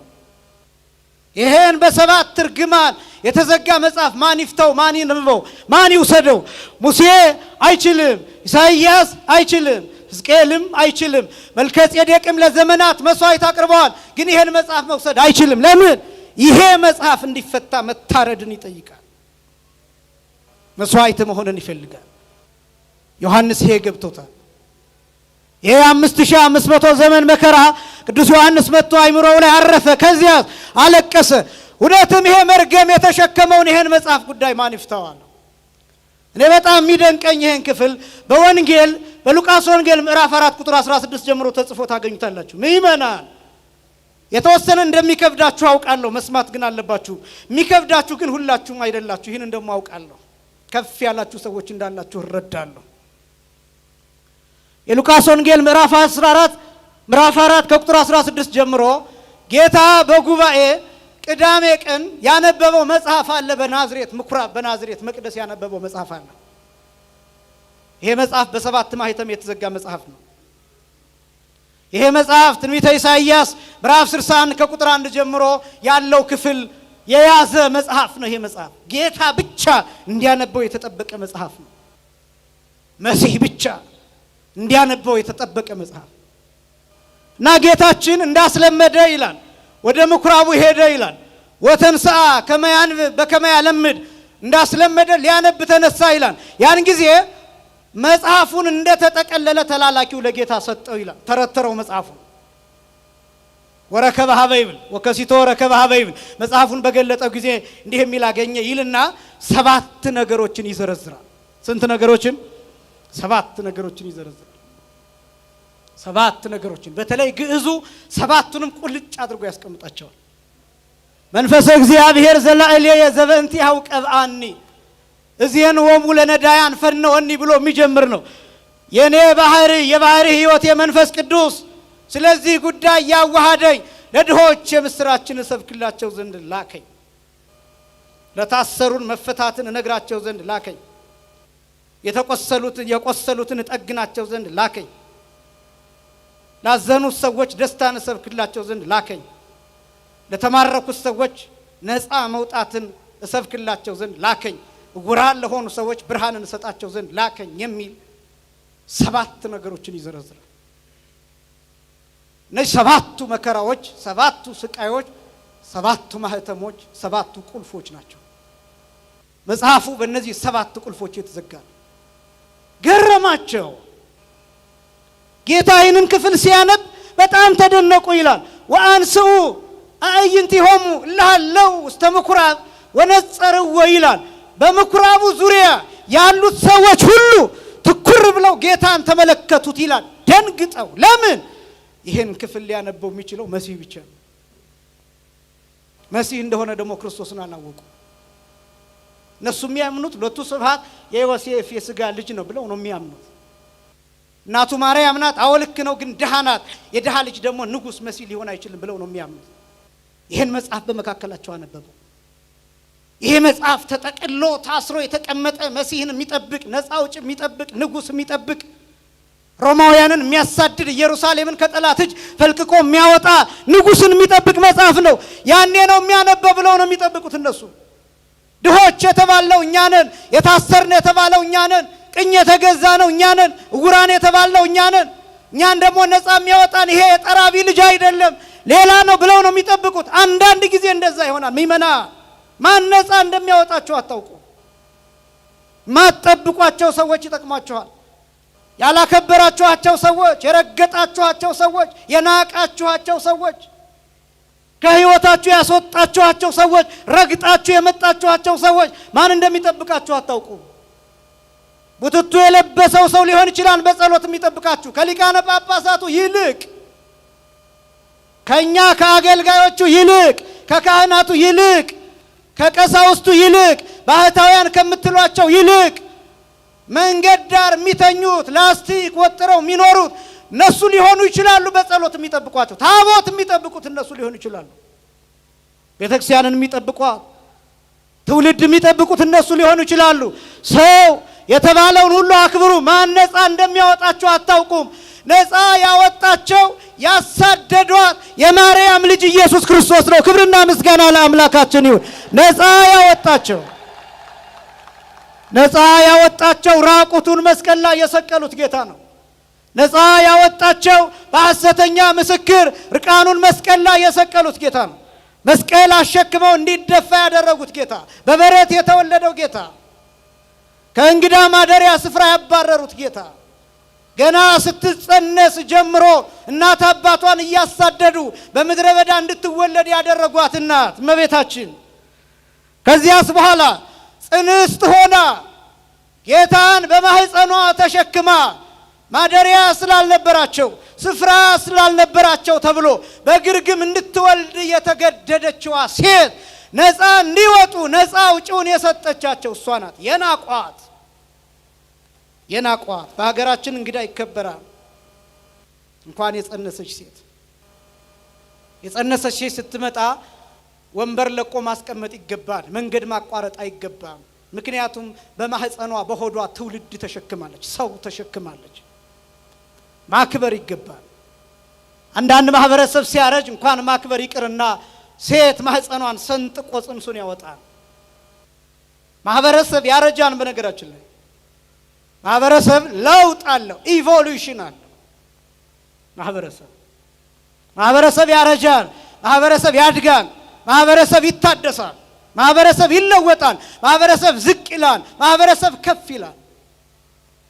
ይሄን በሰባት እርግማን የተዘጋ መጽሐፍ ማን ይፍታው? ማን ይንብበው? ማን ይውሰደው? ሙሴ አይችልም፣ ኢሳይያስ አይችልም፣ ሕዝቅኤልም አይችልም፣ መልከ ጼዴቅም ለዘመናት መስዋዕት አቅርበዋል። ግን ይሄን መጽሐፍ መውሰድ አይችልም። ለምን? ይሄ መጽሐፍ እንዲፈታ መታረድን ይጠይቃል። መስዋዕት መሆንን ይፈልጋል። ዮሐንስ ይሄ ገብቶታል። ይሄ 5500 ዘመን መከራ ቅዱስ ዮሐንስ መጥቶ አይምሮው ላይ አረፈ። ከዚያ አለቀሰ። እውነትም ይሄ መርገም የተሸከመውን ይሄን መጽሐፍ ጉዳይ ማን ይፍታዋል? እኔ በጣም የሚደንቀኝ ይሄን ክፍል በወንጌል በሉቃስ ወንጌል ምዕራፍ 4 ቁጥር 16 ጀምሮ ተጽፎ ታገኙታላችሁ። ምእመናን የተወሰነ እንደሚከብዳችሁ አውቃለሁ፣ መስማት ግን አለባችሁ። የሚከብዳችሁ ግን ሁላችሁም አይደላችሁ። ይህን እንደሞ አውቃለሁ። ከፍ ያላችሁ ሰዎች እንዳላችሁ እረዳለሁ። የሉቃስ ወንጌል ምዕራፍ 4 ከቁጥር 16 ጀምሮ ጌታ በጉባኤ ቅዳሜ ቀን ያነበበው መጽሐፍ አለ። በናዝሬት ምኩራብ በናዝሬት መቅደስ ያነበበው መጽሐፍ አለ። ይሄ መጽሐፍ በሰባት ማኅተም የተዘጋ መጽሐፍ ነው። ይሄ መጽሐፍ ትንቢተ ኢሳይያስ ምዕራፍ 61 ከቁጥር 1 ጀምሮ ያለው ክፍል የያዘ መጽሐፍ ነው። ይሄ መጽሐፍ ጌታ ብቻ እንዲያነበው የተጠበቀ መጽሐፍ ነው። መሲህ ብቻ እንዲያነበው የተጠበቀ መጽሐፍ እና ጌታችን እንዳስለመደ ይላል ወደ ምኩራቡ ሄደ ይላል። ወተንሥአ ከመ ያንብብ በከመ ያለምድ እንዳስለመደ ሊያነብ ተነሳ ይላል። ያን ጊዜ መጽሐፉን እንደተጠቀለለ ተላላኪው ለጌታ ሰጠው ይላል። ተረተረው መጽሐፉን ወረከበ ኀበ ይብል ወከሲቶ ወረከበ ኀበ ይብል መጽሐፉን በገለጠው ጊዜ እንዲህ የሚል አገኘ ይልና ሰባት ነገሮችን ይዘረዝራል። ስንት ነገሮችን? ሰባት ነገሮችን ይዘረዝራል። ሰባት ነገሮችን በተለይ ግዕዙ ሰባቱንም ቁልጭ አድርጎ ያስቀምጣቸዋል። መንፈሰ እግዚአብሔር ዘላዕሌየ ዘበእንቲአሁ ቀብአኒ እዚህን ወሙ ለነዳያን ፈነወኒ ብሎ የሚጀምር ነው። የኔ የባህሪ ሕይወት የመንፈስ ቅዱስ ስለዚህ ጉዳይ ያዋሃደኝ ለድሆች የምስራችን እሰብክላቸው ዘንድ ላከኝ። ለታሰሩን መፈታትን እነግራቸው ዘንድ ላከኝ። የቆሰሉትን እጠግናቸው ዘንድ ላከኝ። ላዘኑት ሰዎች ደስታን እሰብክላቸው ዘንድ ላከኝ። ለተማረኩት ሰዎች ነፃ መውጣትን እሰብክላቸው ዘንድ ላከኝ። ዕውራን ለሆኑ ሰዎች ብርሃንን እሰጣቸው ዘንድ ላከኝ የሚል ሰባት ነገሮችን ይዘረዝራል። እነዚህ ሰባቱ መከራዎች፣ ሰባቱ ስቃዮች፣ ሰባቱ ማህተሞች፣ ሰባቱ ቁልፎች ናቸው። መጽሐፉ በእነዚህ ሰባት ቁልፎች የተዘጋ ነው። ገረማቸው። ጌታ ይህንን ክፍል ሲያነብ በጣም ተደነቁ ይላል። ወአንስኡ አዕይንቲሆሙ እልሃለው ውስተ ምኵራብ ወነጸርዎ ይላል። በምኵራቡ ዙሪያ ያሉት ሰዎች ሁሉ ትኩር ብለው ጌታን ተመለከቱት ይላል፣ ደንግጠው። ለምን? ይህን ክፍል ሊያነበው የሚችለው መሲህ ብቻ ነው። መሲህ እንደሆነ ደግሞ ክርስቶስን አላወቁ። እነሱ የሚያምኑት ሎቱ ስብሐት የዮሴፍ የሥጋ ልጅ ነው ብለው ነው የሚያምኑት። እናቱ ማርያም ናት፣ አዎ ልክ ነው፣ ግን ድሃ ናት። የድሃ ልጅ ደግሞ ንጉሥ መሲህ ሊሆን አይችልም ብለው ነው የሚያምኑት። ይህን መጽሐፍ በመካከላቸው አነበቡ። ይሄ መጽሐፍ ተጠቅሎ ታስሮ የተቀመጠ መሲህን የሚጠብቅ ነፃ አውጭ የሚጠብቅ ንጉሥ የሚጠብቅ ሮማውያንን የሚያሳድድ ኢየሩሳሌምን ከጠላት እጅ ፈልቅቆ የሚያወጣ ንጉሥን የሚጠብቅ መጽሐፍ ነው። ያኔ ነው የሚያነበው ብለው ነው የሚጠብቁት እነሱ። ድሆች የተባለው እኛ ነን፣ የታሰርን የተባለው እኛ ነን፣ ቅኝ የተገዛ ነው እኛ ነን፣ ዕውራን የተባለው እኛ ነን። እኛን ደግሞ ነፃ የሚያወጣን ይሄ የጠራቢ ልጅ አይደለም ሌላ ነው ብለው ነው የሚጠብቁት። አንዳንድ ጊዜ እንደዛ ይሆናል። ሚመና ማን ነፃ እንደሚያወጣቸው አታውቁ። ማትጠብቋቸው ሰዎች ይጠቅሟቸዋል። ያላከበራችኋቸው ሰዎች፣ የረገጣችኋቸው ሰዎች፣ የናቃችኋቸው ሰዎች፣ ከህይወታችሁ ያስወጣችኋቸው ሰዎች፣ ረግጣችሁ የመጣችኋቸው ሰዎች ማን እንደሚጠብቃችሁ አታውቁ። ቡትቱ የለበሰው ሰው ሊሆን ይችላል በጸሎት የሚጠብቃችሁ። ከሊቃነ ጳጳሳቱ ይልቅ፣ ከኛ ከአገልጋዮቹ ይልቅ፣ ከካህናቱ ይልቅ፣ ከቀሳውስቱ ይልቅ፣ ባህታውያን ከምትሏቸው ይልቅ መንገድ ዳር የሚተኙት ላስቲክ ወጥረው የሚኖሩት እነሱ ሊሆኑ ይችላሉ በጸሎት የሚጠብቋቸው። ታቦት የሚጠብቁት እነሱ ሊሆኑ ይችላሉ። ቤተክርስቲያንን የሚጠብቋት ትውልድ የሚጠብቁት እነሱ ሊሆኑ ይችላሉ። ሰው የተባለውን ሁሉ አክብሩ። ማን ነፃ እንደሚያወጣቸው አታውቁም። ነፃ ያወጣቸው ያሳደዷት የማርያም ልጅ ኢየሱስ ክርስቶስ ነው። ክብርና ምስጋና ለአምላካችን ይሁን። ነፃ ያወጣቸው ነፃ ያወጣቸው ራቁቱን መስቀል ላይ የሰቀሉት ጌታ ነው። ነፃ ያወጣቸው በሐሰተኛ ምስክር ርቃኑን መስቀል ላይ የሰቀሉት ጌታ ነው። መስቀል አሸክመው እንዲደፋ ያደረጉት ጌታ፣ በበረት የተወለደው ጌታ፣ ከእንግዳ ማደሪያ ስፍራ ያባረሩት ጌታ፣ ገና ስትጸነስ ጀምሮ እናት አባቷን እያሳደዱ በምድረ በዳ እንድትወለድ ያደረጓት እናት እመቤታችን፣ ከዚያስ በኋላ ጽንስት ሆና ጌታን በማህፀኗ ተሸክማ ማደሪያ ስላልነበራቸው ስፍራ ስላልነበራቸው ተብሎ በግርግም እንድትወልድ የተገደደችዋ ሴት ነፃ እንዲወጡ ነፃ አውጪውን የሰጠቻቸው እሷ ናት። የናቋት በሀገራችን እንግዳ ይከበራል። እንኳን የጸነሰች ሴት ስትመጣ ወንበር ለቆ ማስቀመጥ ይገባል። መንገድ ማቋረጥ አይገባም። ምክንያቱም በማህፀኗ በሆዷ ትውልድ ተሸክማለች፣ ሰው ተሸክማለች። ማክበር ይገባል። አንዳንድ ማህበረሰብ ሲያረጅ እንኳን ማክበር ይቅርና ሴት ማህፀኗን ሰንጥቆ ጽንሱን ያወጣል። ማህበረሰብ ያረጃን። በነገራችን ላይ ማህበረሰብ ለውጥ አለው፣ ኢቮሉሽን አለው። ማህበረሰብ ያረጃል፣ ማህበረሰብ ያድጋል፣ ማህበረሰብ ይታደሳል፣ ማህበረሰብ ይለወጣል፣ ማህበረሰብ ዝቅ ይላል፣ ማህበረሰብ ከፍ ይላል።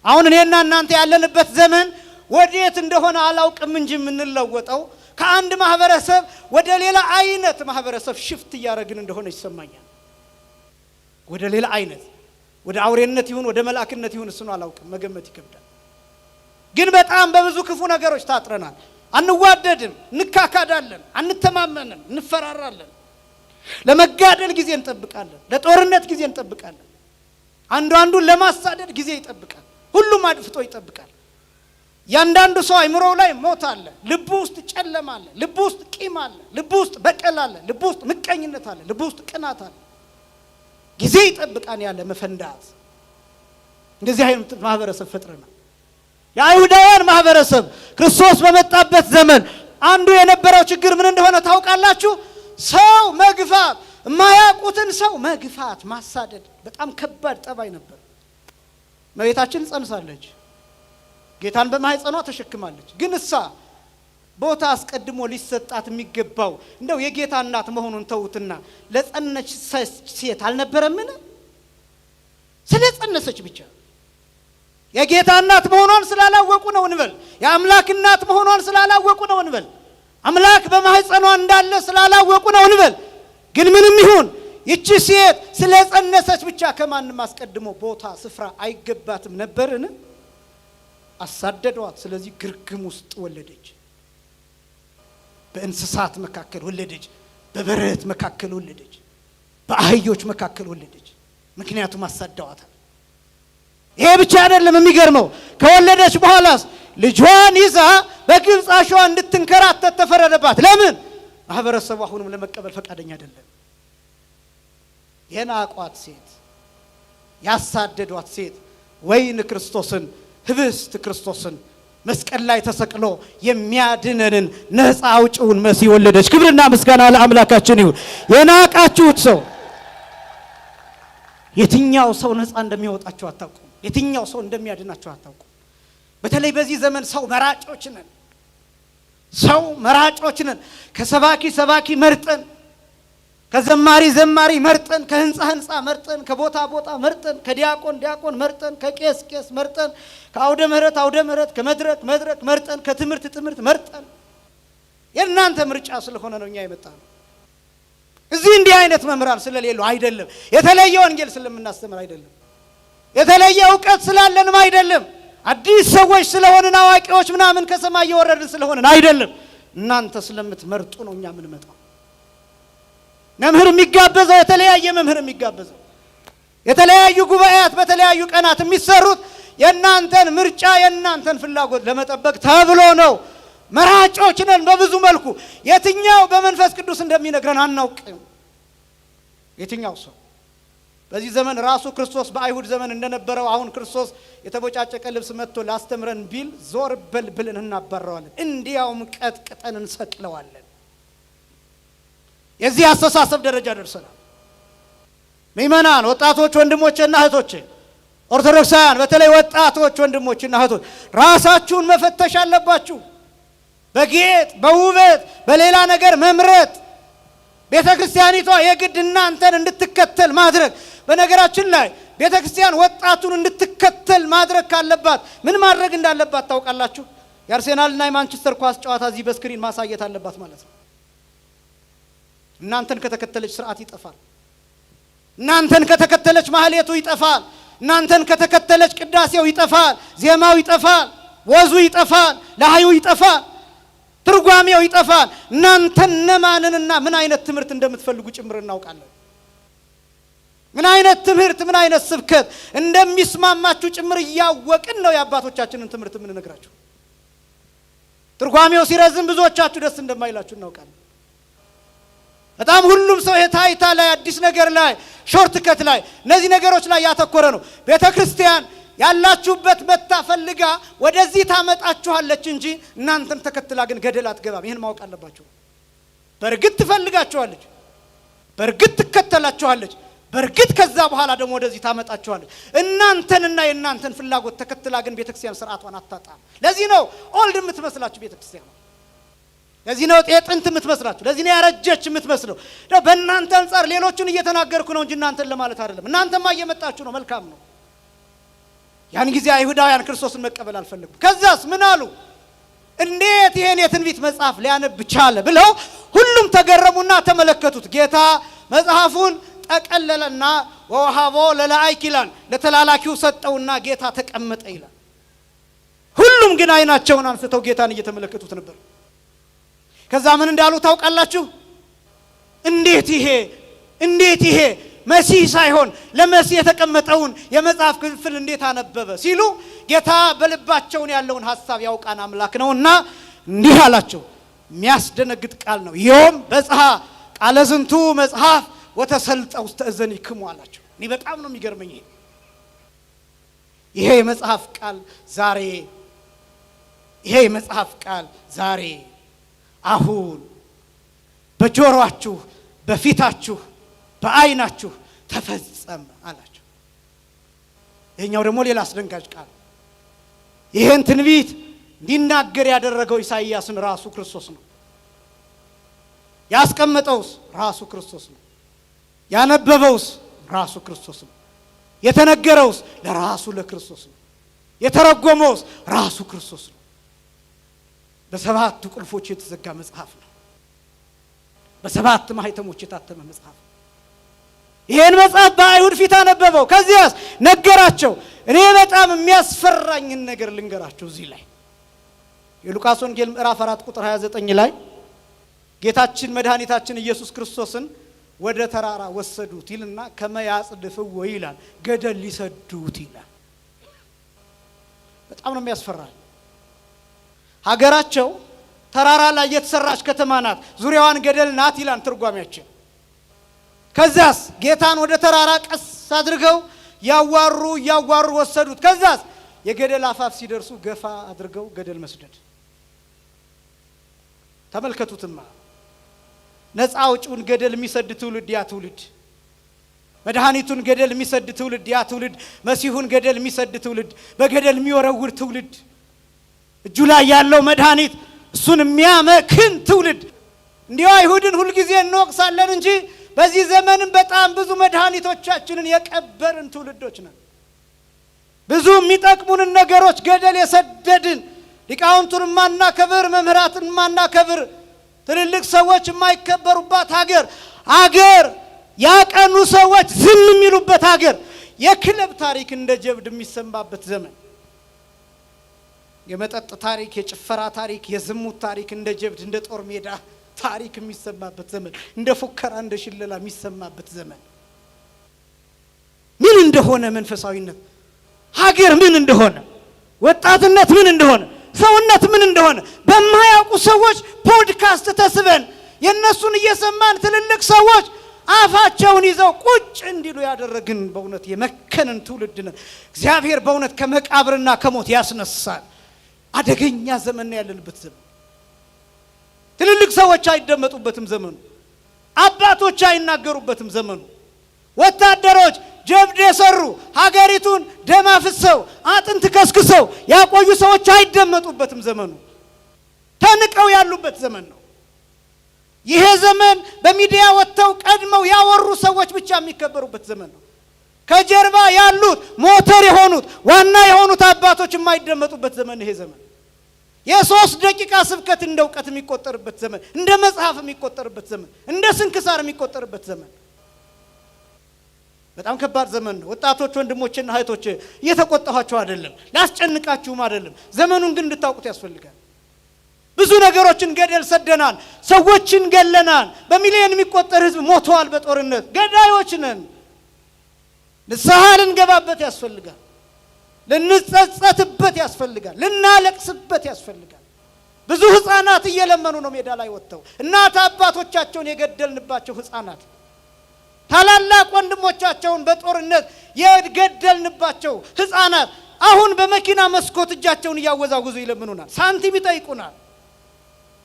አሁን እኔና እናንተ ያለንበት ዘመን ወዴት እንደሆነ አላውቅም እንጂ የምንለወጠው ከአንድ ማህበረሰብ ወደ ሌላ አይነት ማህበረሰብ ሽፍት እያደረግን እንደሆነ ይሰማኛል። ወደ ሌላ አይነት፣ ወደ አውሬነት ይሁን ወደ መልአክነት ይሁን እሱን አላውቅም፣ መገመት ይከብዳል። ግን በጣም በብዙ ክፉ ነገሮች ታጥረናል። አንዋደድም፣ እንካካዳለን፣ አንተማመንም፣ እንፈራራለን። ለመጋደል ጊዜ እንጠብቃለን፣ ለጦርነት ጊዜ እንጠብቃለን። አንዱን ለማሳደድ ጊዜ ይጠብቃል። ሁሉም አድፍጦ ይጠብቃል። ያንዳንዱ ሰው አይምሮው ላይ ሞት አለ፣ ልቡ ውስጥ ጨለማ አለ፣ ልቡ ውስጥ ቂም አለ፣ ልቡ ውስጥ በቀል አለ፣ ልቡ ውስጥ ምቀኝነት አለ፣ ልቡ ውስጥ ቅናት አለ። ጊዜ ይጠብቃን ያለ መፈንዳት። እንደዚህ አይነት ማህበረሰብ ፈጥረናል። የአይሁዳውያን ማህበረሰብ ክርስቶስ በመጣበት ዘመን አንዱ የነበረው ችግር ምን እንደሆነ ታውቃላችሁ? ሰው መግፋት፣ የማያውቁትን ሰው መግፋት፣ ማሳደድ በጣም ከባድ ጠባይ ነበር። እመቤታችን ጸንሳለች፣ ጌታን በማህፀኗ ተሸክማለች። ግን እሳ ቦታ አስቀድሞ ሊሰጣት የሚገባው እንደው የጌታ እናት መሆኑን ተውትና ለጸነች ሴት አልነበረምን? ስለጸነሰች ብቻ የጌታ እናት መሆኗን ስላላወቁ ነው እንበል። የአምላክ እናት መሆኗን ስላላወቁ ነው እንበል። አምላክ በማህፀኗ እንዳለ ስላላወቁ ነው እንበል። ግን ምንም ይሁን ይቺ ሴት ስለጸነሰች ብቻ ከማንም አስቀድሞ ቦታ ስፍራ አይገባትም ነበርን? አሳደዷት። ስለዚህ ግርግም ውስጥ ወለደች። በእንስሳት መካከል ወለደች። በበረት መካከል ወለደች። በአህዮች መካከል ወለደች። ምክንያቱም አሳደዋታል። ይሄ ብቻ አይደለም የሚገርመው፣ ከወለደች በኋላስ ልጇን ይዛ በግብፅ አሸዋ እንድትንከራተት ተፈረደባት። ለምን? ማህበረሰቡ አሁንም ለመቀበል ፈቃደኛ አይደለም። የናቋት ሴት፣ ያሳደዷት ሴት ወይን ክርስቶስን፣ ህብስት ክርስቶስን መስቀል ላይ ተሰቅሎ የሚያድነንን ነፃ አውጪውን መሲህ ወለደች። ክብርና ምስጋና ለአምላካችን ይሁን። የናቃችሁት ሰው የትኛው ሰው ነፃ እንደሚያወጣችሁ አታውቁም። የትኛው ሰው እንደሚያድናችሁ አታውቁም። በተለይ በዚህ ዘመን ሰው መራጮች ነን። ሰው መራጮች ነን። ከሰባኪ ሰባኪ መርጠን፣ ከዘማሪ ዘማሪ መርጠን፣ ከህንፃ ህንፃ መርጠን፣ ከቦታ ቦታ መርጠን፣ ከዲያቆን ዲያቆን መርጠን፣ ከቄስ ቄስ መርጠን፣ ከአውደ ምህረት አውደ ምህረት፣ ከመድረክ መድረክ መርጠን፣ ከትምህርት ትምህርት መርጠን። የእናንተ ምርጫ ስለሆነ ነው እኛ የመጣነው። እዚህ እንዲህ አይነት መምህራን ስለሌሉ አይደለም። የተለየ ወንጌል ስለምናስተምር አይደለም። የተለየ እውቀት ስላለንም አይደለም። አዲስ ሰዎች ስለሆንን አዋቂዎች ምናምን ከሰማይ የወረድን ስለሆንን አይደለም። እናንተ ስለምትመርጡ ነው እኛ የምንመጣው። መምህር የሚጋበዘው የተለያየ መምህር የሚጋበዘው የተለያዩ ጉባኤያት በተለያዩ ቀናት የሚሰሩት የእናንተን ምርጫ የእናንተን ፍላጎት ለመጠበቅ ተብሎ ነው። መራጮች ነን በብዙ መልኩ። የትኛው በመንፈስ ቅዱስ እንደሚነግረን አናውቅም። የትኛው ሰው በዚህ ዘመን ራሱ ክርስቶስ በአይሁድ ዘመን እንደነበረው አሁን ክርስቶስ የተቦጫጨቀ ልብስ መጥቶ ላስተምረን ቢል ዞር በል ብለን እናባረዋለን። እንዲያውም ቀጥቅጠን እንሰቅለዋለን። የዚህ አስተሳሰብ ደረጃ ደርሰናል። ምእመናን፣ ወጣቶች ወንድሞችና እህቶች፣ ኦርቶዶክሳውያን በተለይ ወጣቶች ወንድሞችና እህቶች ራሳችሁን መፈተሽ አለባችሁ። በጌጥ በውበት በሌላ ነገር መምረጥ ቤተ ክርስቲያኒቷ የግድ እናንተን እንድትከተል ማድረግ። በነገራችን ላይ ቤተ ክርስቲያን ወጣቱን እንድትከተል ማድረግ ካለባት ምን ማድረግ እንዳለባት ታውቃላችሁ? የአርሴናልና የማንቸስተር ኳስ ጨዋታ እዚህ በስክሪን ማሳየት አለባት ማለት ነው። እናንተን ከተከተለች ስርዓት ይጠፋል። እናንተን ከተከተለች ማህሌቱ ይጠፋል። እናንተን ከተከተለች ቅዳሴው ይጠፋል፣ ዜማው ይጠፋል፣ ወዙ ይጠፋል፣ ለሃዩ ይጠፋል፣ ትርጓሜው ይጠፋል። እናንተን ነማንንና ምን አይነት ትምህርት እንደምትፈልጉ ጭምር እናውቃለን። ምን አይነት ትምህርት ምን አይነት ስብከት እንደሚስማማችሁ ጭምር እያወቅን ነው የአባቶቻችንን ትምህርት የምንነግራችሁ። ትርጓሜው ሲረዝም ብዙዎቻችሁ ደስ እንደማይላችሁ እናውቃለን። በጣም ሁሉም ሰው የታይታ ላይ አዲስ ነገር ላይ ሾርት ከት ላይ እነዚህ ነገሮች ላይ ያተኮረ ነው። ቤተ ክርስቲያን ያላችሁበት መታ ፈልጋ ወደዚህ ታመጣችኋለች እንጂ እናንተን ተከትላ ግን ገደል አትገባም። ይሄን ማወቅ አለባችሁ። በርግጥ ትፈልጋችኋለች፣ በርግጥ ትከተላችኋለች፣ በርግጥ ከዛ በኋላ ደግሞ ወደዚህ ታመጣችኋለች። እናንተንና የእናንተን ፍላጎት ተከትላ ግን ቤተክርስቲያን ስርዓቷን አታጣም። ለዚህ ነው ኦልድ የምትመስላችሁ ቤተክርስቲያን። ለዚህ ነው ጥንት የምትመስላችሁ። ለዚህ ነው ያረጀች የምትመስለው። በእናንተ አንፃር ሌሎቹን እየተናገርኩ ነው እንጂ እናንተን ለማለት አይደለም። እናንተማ እየመጣችሁ ነው፣ መልካም ነው። ያን ጊዜ አይሁዳውያን ክርስቶስን መቀበል አልፈለጉም። ከዛስ ምን አሉ? እንዴት ይሄን የትንቢት መጽሐፍ ሊያነብ ቻለ ብለው ሁሉም ተገረሙና ተመለከቱት። ጌታ መጽሐፉን ጠቀለለና ወሃቦ ለላይክ ይላል፣ ለተላላኪው ሰጠውና ጌታ ተቀመጠ ይላል። ሁሉም ግን አይናቸውን አንስተው ጌታን እየተመለከቱት ነበር። ከዛ ምን እንዳሉ ታውቃላችሁ? እንዴት ይሄ መሲህ ሳይሆን ለመሲህ የተቀመጠውን የመጽሐፍ ክፍል እንዴት አነበበ ሲሉ ጌታ በልባቸውን ያለውን ሐሳብ ያውቃን አምላክ ነውና እንዲህ አላቸው። የሚያስደነግጥ ቃል ነው። ዮም በጽሐ ቃለ ዝንቱ መጽሐፍ ወተሰልጠ ውስተ እዘኒክሙ አላቸው። እኔ በጣም ነው የሚገርመኝ ይሄ የመጽሐፍ ቃል ዛሬ አሁን በጆሮአችሁ በፊታችሁ በአይናችሁ ተፈጸመ አላቸው። ይሄኛው ደግሞ ሌላ አስደንጋጭ ቃል። ይሄን ትንቢት እንዲናገር ያደረገው ኢሳይያስን ራሱ ክርስቶስ ነው። ያስቀመጠውስ ራሱ ክርስቶስ ነው። ያነበበውስ ራሱ ክርስቶስ ነው። የተነገረውስ ለራሱ ለክርስቶስ ነው። የተረጎመውስ ራሱ ክርስቶስ ነው። በሰባቱ ቁልፎች የተዘጋ መጽሐፍ ነው። በሰባት ማህተሞች የታተመ መጽሐፍ። ይሄን መጽሐፍ በአይሁድ ፊት አነበበው። ከዚያስ ነገራቸው። እኔ በጣም የሚያስፈራኝን ነገር ልንገራችሁ። እዚህ ላይ የሉቃስ ወንጌል ምዕራፍ 4 ቁጥር 29 ላይ ጌታችን መድኃኒታችን ኢየሱስ ክርስቶስን ወደ ተራራ ወሰዱት ይልና ከመያጽድፍዎ ይላል፣ ገደል ሊሰዱት ይላል። በጣም ነው የሚያስፈራል። ሀገራቸው ተራራ ላይ የተሰራች ከተማ ናት፣ ዙሪያዋን ገደል ናት ይላል ትርጓሜያችን። ከዛስ ጌታን ወደ ተራራ ቀስ አድርገው ያዋሩ ወሰዱት። ከዛስ የገደል አፋፍ ሲደርሱ ገፋ አድርገው ገደል መስደድ። ተመልከቱትማ ነፃ አውጪውን ገደል የሚሰድ ትውልድ ያ ትውልድ፣ መድኃኒቱን ገደል የሚሰድ ትውልድ ያ ትውልድ፣ መሲሁን ገደል የሚሰድ ትውልድ፣ በገደል የሚወረውር ትውልድ፣ እጁ ላይ ያለው መድኃኒት እሱን የሚያመክን ትውልድ። እንዲሁ አይሁድን ሁልጊዜ እንወቅሳለን እንጂ በዚህ ዘመንም በጣም ብዙ መድኃኒቶቻችንን የቀበርን ትውልዶች ነን። ብዙ የሚጠቅሙንን ነገሮች ገደል የሰደድን፣ ሊቃውንቱን ማናከብር፣ መምህራትን ማናከብር፣ ትልልቅ ሰዎች የማይከበሩባት ሀገር፣ ያቀኑ ሰዎች ዝም የሚሉበት ሀገር፣ የክለብ ታሪክ እንደ ጀብድ የሚሰማበት ዘመን፣ የመጠጥ ታሪክ፣ የጭፈራ ታሪክ፣ የዝሙት ታሪክ እንደ ጀብድ እንደ ጦር ሜዳ ታሪክ የሚሰማበት ዘመን፣ እንደ ፉከራ እንደ ሽለላ የሚሰማበት ዘመን። ምን እንደሆነ መንፈሳዊነት፣ ሀገር ምን እንደሆነ፣ ወጣትነት ምን እንደሆነ፣ ሰውነት ምን እንደሆነ በማያውቁ ሰዎች ፖድካስት ተስበን የነሱን እየሰማን ትልልቅ ሰዎች አፋቸውን ይዘው ቁጭ እንዲሉ ያደረግን በእውነት የመከንን ትውልድ ነን። እግዚአብሔር በእውነት ከመቃብርና ከሞት ያስነሳል። አደገኛ ዘመን ያለንበት ዘመን። ትልልቅ ሰዎች አይደመጡበትም ዘመኑ። አባቶች አይናገሩበትም ዘመኑ። ወታደሮች ጀብድ የሰሩ ሀገሪቱን ደም አፍሰው አጥንት ከስክሰው ያቆዩ ሰዎች አይደመጡበትም ዘመኑ። ተንቀው ያሉበት ዘመን ነው። ይሄ ዘመን በሚዲያ ወጥተው ቀድመው ያወሩ ሰዎች ብቻ የሚከበሩበት ዘመን ነው። ከጀርባ ያሉት ሞተር የሆኑት ዋና የሆኑት አባቶች የማይደመጡበት ዘመን ይሄ ዘመን። የ3 ደቂቃ ስብከት እንደ ዕውቀት የሚቆጠርበት ዘመን፣ እንደ መጽሐፍ የሚቆጠርበት ዘመን፣ እንደ ስንክሳር የሚቆጠርበት ዘመን። በጣም ከባድ ዘመን ነው። ወጣቶች ወንድሞችና እህቶች እየተቆጣኋቸው አይደለም፣ ላስጨንቃችሁም አይደለም። ዘመኑን ግን እንድታውቁት ያስፈልጋል። ብዙ ነገሮችን ገደል ሰደናል፣ ሰዎችን ገለናል። በሚሊዮን የሚቆጠር ህዝብ ሞተዋል በጦርነት። ገዳዮች ነን። ንስሐ ልንገባበት ያስፈልጋል። ልንጸጸትበት ያስፈልጋል። ልናለቅስበት ያስፈልጋል። ብዙ ህፃናት እየለመኑ ነው ሜዳ ላይ ወጥተው። እናት አባቶቻቸውን የገደልንባቸው ህፃናት፣ ታላላቅ ወንድሞቻቸውን በጦርነት የገደልንባቸው ህፃናት አሁን በመኪና መስኮት እጃቸውን እያወዛወዙ ይለምኑናል፣ ሳንቲም ይጠይቁናል።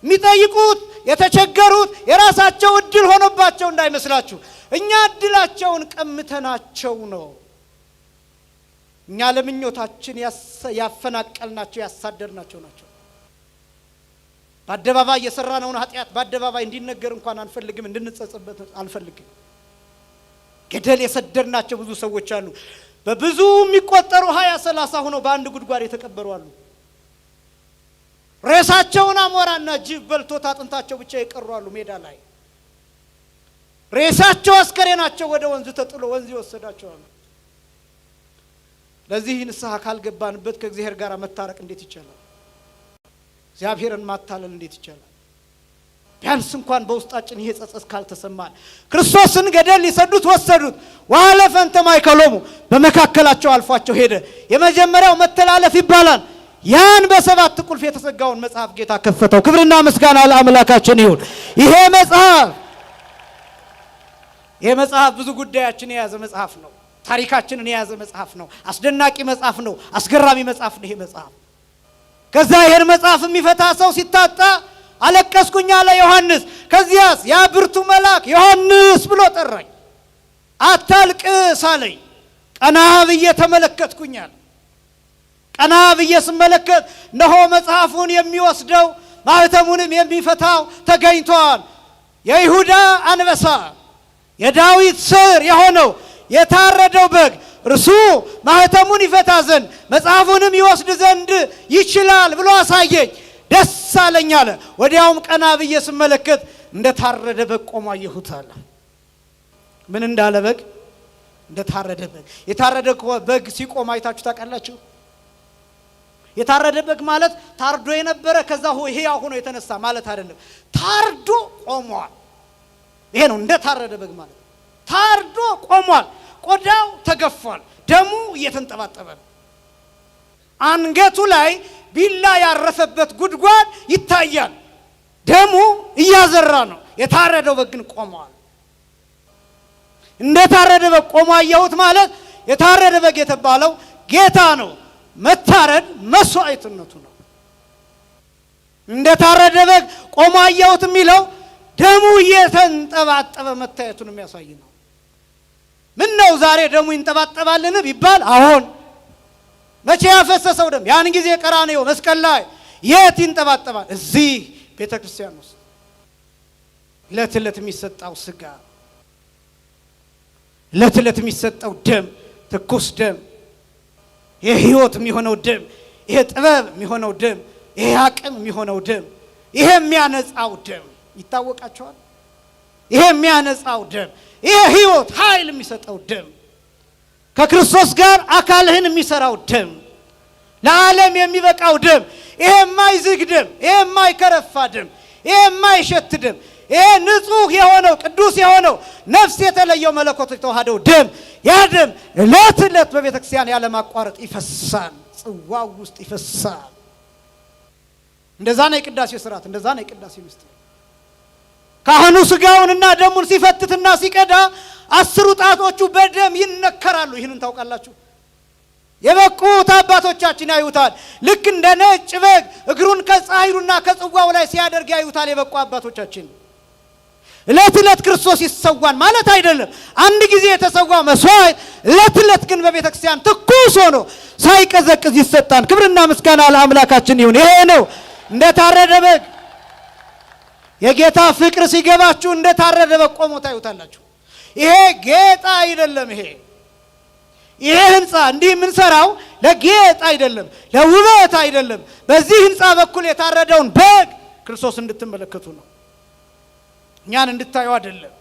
የሚጠይቁት የተቸገሩት የራሳቸው እድል ሆኖባቸው እንዳይመስላችሁ፣ እኛ እድላቸውን ቀምተናቸው ነው። እኛ ለምኞታችን ያፈናቀልናቸው ያሳደድናቸው ናቸው። በአደባባይ የሰራነውን ኃጢአት በአደባባይ እንዲነገር እንኳን አንፈልግም፣ እንድንጸጸበት አንፈልግም። ገደል የሰደድናቸው ብዙ ሰዎች አሉ። በብዙ የሚቆጠሩ 20-30 ሆነው በአንድ ጉድጓድ የተቀበሩ አሉ። ሬሳቸውን አሞራና ጅብ በልቶት አጥንታቸው ብቻ የቀሩ አሉ ሜዳ ላይ። ሬሳቸው አስከሬናቸው ወደ ወንዝ ተጥሎ ወንዝ ይወሰዳቸው አሉ። ለዚህ ንስሐ ካልገባንበት ከእግዚአብሔር ጋር መታረቅ እንዴት ይቻላል? እግዚአብሔርን ማታለል እንዴት ይቻላል? ቢያንስ እንኳን በውስጣችን ይሄ ጸጸት ካልተሰማን። ክርስቶስን ገደል ሊሰዱት ወሰዱት። ዋለፈንተ ማይከሎሙ በመካከላቸው አልፏቸው ሄደ። የመጀመሪያው መተላለፍ ይባላል። ያን በ7 ቁልፍ የተዘጋውን መጽሐፍ ጌታ ከፈተው። ክብርና ምስጋና ለአምላካችን ይሁን። ይሄ መጽሐፍ ብዙ ጉዳያችን የያዘ መጽሐፍ ነው። ታሪካችንን የያዘ መጽሐፍ ነው። አስደናቂ መጽሐፍ ነው። አስገራሚ መጽሐፍ ነው ይሄ መጽሐፍ። ከዛ ይሄን መጽሐፍ የሚፈታ ሰው ሲታጣ አለቀስኩኝ አለ ዮሐንስ። ከዚያስ ያ ብርቱ መልአክ ዮሐንስ ብሎ ጠራኝ። አታልቅስ አለኝ። ቀና ብዬ ተመለከትኩኛል። ቀና ብዬ ስመለከት እነሆ መጽሐፉን የሚወስደው ማህተሙንም የሚፈታው ተገኝቷል። የይሁዳ አንበሳ የዳዊት ስር የሆነው የታረደው በግ እርሱ ማህተሙን ይፈታ ዘንድ መጽሐፉንም ይወስድ ዘንድ ይችላል ብሎ አሳየኝ። ደስ አለኝ አለ። ወዲያውም ቀና ብዬ ስመለከት እንደ ታረደ በግ ቆሞ አየሁት አለ። ምን እንዳለ በግ? እንደ ታረደ በግ። የታረደ በግ ሲቆም አይታችሁ ታውቃላችሁ? የታረደ በግ ማለት ታርዶ የነበረ ከዛ ሕያው ሆኖ የተነሳ ማለት አይደለም። ታርዶ ቆሟል። ይሄ ነው እንደ ታረደ በግ ማለት። ታርዶ ቆሟል። ቆዳው ተገፏል። ደሙ እየተንጠባጠበ ነው። አንገቱ ላይ ቢላ ያረፈበት ጉድጓድ ይታያል። ደሙ እያዘራ ነው። የታረደው በግ ግን ቆሟል። እንደ ታረደ በግ ቆሞ አየሁት ማለት የታረደ በግ የተባለው ጌታ ነው። መታረድ መስዋዕትነቱ ነው። እንደ ታረደ በግ ቆሞ አየሁት የሚለው ደሙ እየተንጠባጠበ መታየቱን የሚያሳይ ነው። ምን ነው ዛሬ ደሙ ይንጠባጠባልን ቢባል አሁን መቼ ያፈሰሰው ደም? ያን ጊዜ ቀራንዮ መስቀል ላይ። የት ይንጠባጠባል? እዚህ ቤተ ክርስቲያን ውስጥ ዕለት ዕለት የሚሰጣው ስጋ፣ ዕለት ዕለት የሚሰጠው ደም፣ ትኩስ ደም፣ ይሄ ሕይወት የሚሆነው ደም፣ ይሄ ጥበብ የሚሆነው ደም፣ ይሄ አቅም የሚሆነው ደም፣ ይሄ የሚያነጻው ደም ይታወቃቸዋል። ይሄ የሚያነጻው ደም፣ ይሄ ሕይወት ኃይል የሚሰጠው ደም፣ ከክርስቶስ ጋር አካልህን የሚሰራው ደም፣ ለዓለም የሚበቃው ደም፣ ይሄ የማይዝግ ደም፣ ይሄ የማይከረፋ ደም፣ ይሄ የማይሸት ደም፣ ይሄ ንጹህ የሆነው ቅዱስ የሆነው ነፍስ የተለየው መለኮት የተዋሃደው ደም፣ ያ ደም ዕለት ዕለት በቤተ ክርስቲያን ያለማቋረጥ ይፈሳል፣ ጽዋው ውስጥ ይፈሳል። እንደዛ ነው የቅዳሴ ስርዓት፣ እንደዛ ነው የቅዳሴ ምስጢር። ካህኑ ስጋውንና ደሙን ሲፈትትና ሲቀዳ 10 ጣቶቹ በደም ይነከራሉ። ይህንን ታውቃላችሁ? የበቁት አባቶቻችን ያዩታል። ልክ እንደ ነጭ በግ እግሩን ከጻሕሉና ከጽዋው ላይ ሲያደርግ ያዩታል የበቁ አባቶቻችን። ዕለት ዕለት ክርስቶስ ይሰዋን ማለት አይደለም። አንድ ጊዜ የተሰዋው መስዋዕት ዕለት ዕለት ግን በቤተ ክርስቲያን ትኩስ ሆኖ ሳይቀዘቅዝ ይሰጣን። ክብርና ምስጋና ለአምላካችን ይሁን። ይሄ ነው እንደ ታረደ በግ። የጌታ ፍቅር ሲገባችሁ እንደ ታረደ በግ ቆሞ ታዩታላችሁ። ይሄ ጌጥ አይደለም። ይሄ ህንፃ እንዲህ የምንሰራው ለጌጥ አይደለም፣ ለውበት አይደለም። በዚህ ህንፃ በኩል የታረደውን በግ ክርስቶስ እንድትመለከቱ ነው። እኛን እንድታዩ አይደለም።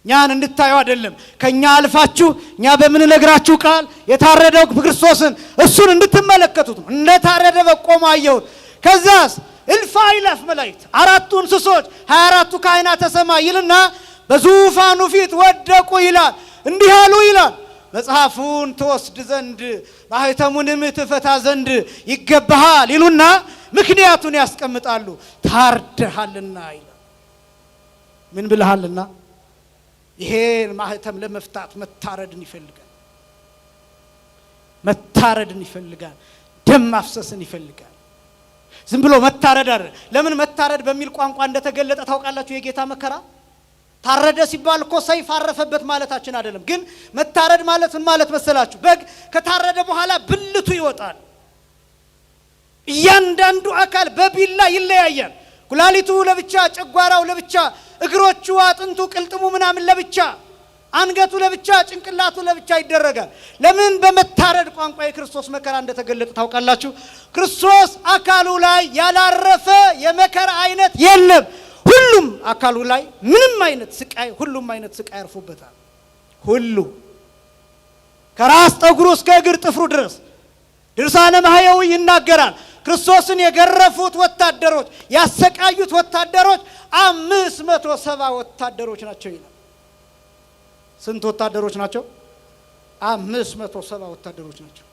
እኛን እንድታዩ አይደለም። ከኛ አልፋችሁ እኛ በምንነግራችሁ ቃል የታረደው ክርስቶስን እሱን እንድትመለከቱት ነው። እንደ ታረደ በግ ቆሞ አየሁት። ከዛስ እልፍ አእላፍ መላእክት፣ 4 እንስሶች፣ 24 ካህናተ ሰማይ ይልና በዙፋኑ ፊት ወደቁ ይላል። እንዲህ አሉ ይላል፣ መጽሐፉን ትወስድ ዘንድ ማኅተሙንም ትፈታ ዘንድ ይገባሃል ይሉና ምክንያቱን ያስቀምጣሉ። ታርደሃልና ይላል። ምን ብለሃልና? ይሄን ማኅተም ለመፍታት መታረድን ይፈልጋል። መታረድን ይፈልጋል። ደም ማፍሰስን ይፈልጋል። ዝም ብሎ መታረድ አይደለም። ለምን መታረድ በሚል ቋንቋ እንደተገለጠ ታውቃላችሁ? የጌታ መከራ ታረደ ሲባል እኮ ሰይፍ አረፈበት ማለታችን አይደለም። ግን መታረድ ማለት ምን ማለት መሰላችሁ? በግ ከታረደ በኋላ ብልቱ ይወጣል። እያንዳንዱ አካል በቢላ ይለያያል። ኩላሊቱ ለብቻ፣ ጨጓራው ለብቻ፣ እግሮቹ፣ አጥንቱ፣ ቅልጥሙ ምናምን ለብቻ፣ አንገቱ ለብቻ፣ ጭንቅላቱ ለብቻ ይደረጋል። ለምን? በመታረድ ቋንቋ የክርስቶስ መከራ እንደተገለጠ ታውቃላችሁ? ክርስቶስ አካሉ ላይ ያላረፈ የመከራ አይነት የለም። ሁሉም አካሉ ላይ ምንም አይነት ስቃይ፣ ሁሉም አይነት ስቃይ ያርፉበታል። ሁሉ ከራስ ጠጉሩ እስከ እግር ጥፍሩ ድረስ ድርሳነ ማህየዊ ይናገራል። ክርስቶስን የገረፉት ወታደሮች፣ ያሰቃዩት ወታደሮች 570 ወታደሮች ናቸው ይላል። ስንት ወታደሮች ናቸው? 570 ወታደሮች ናቸው።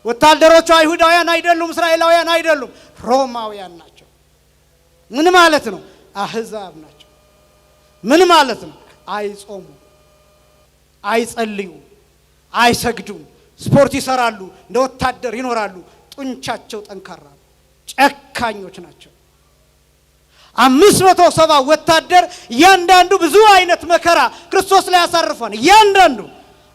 ወታደሮቹ አይሁዳውያን አይደሉም፣ እስራኤላውያን አይደሉም፣ ሮማውያን ናቸው። ምን ማለት ነው? አህዛብ ናቸው። ምን ማለት ነው? አይጾሙ፣ አይጸልዩ፣ አይሰግዱም፣ ስፖርት ይሰራሉ፣ እንደ ወታደር ይኖራሉ። ጡንቻቸው ጠንካራ፣ ጨካኞች ናቸው። 570 ወታደር እያንዳንዱ ብዙ አይነት መከራ ክርስቶስ ላይ ያሳርፏል። እያንዳንዱ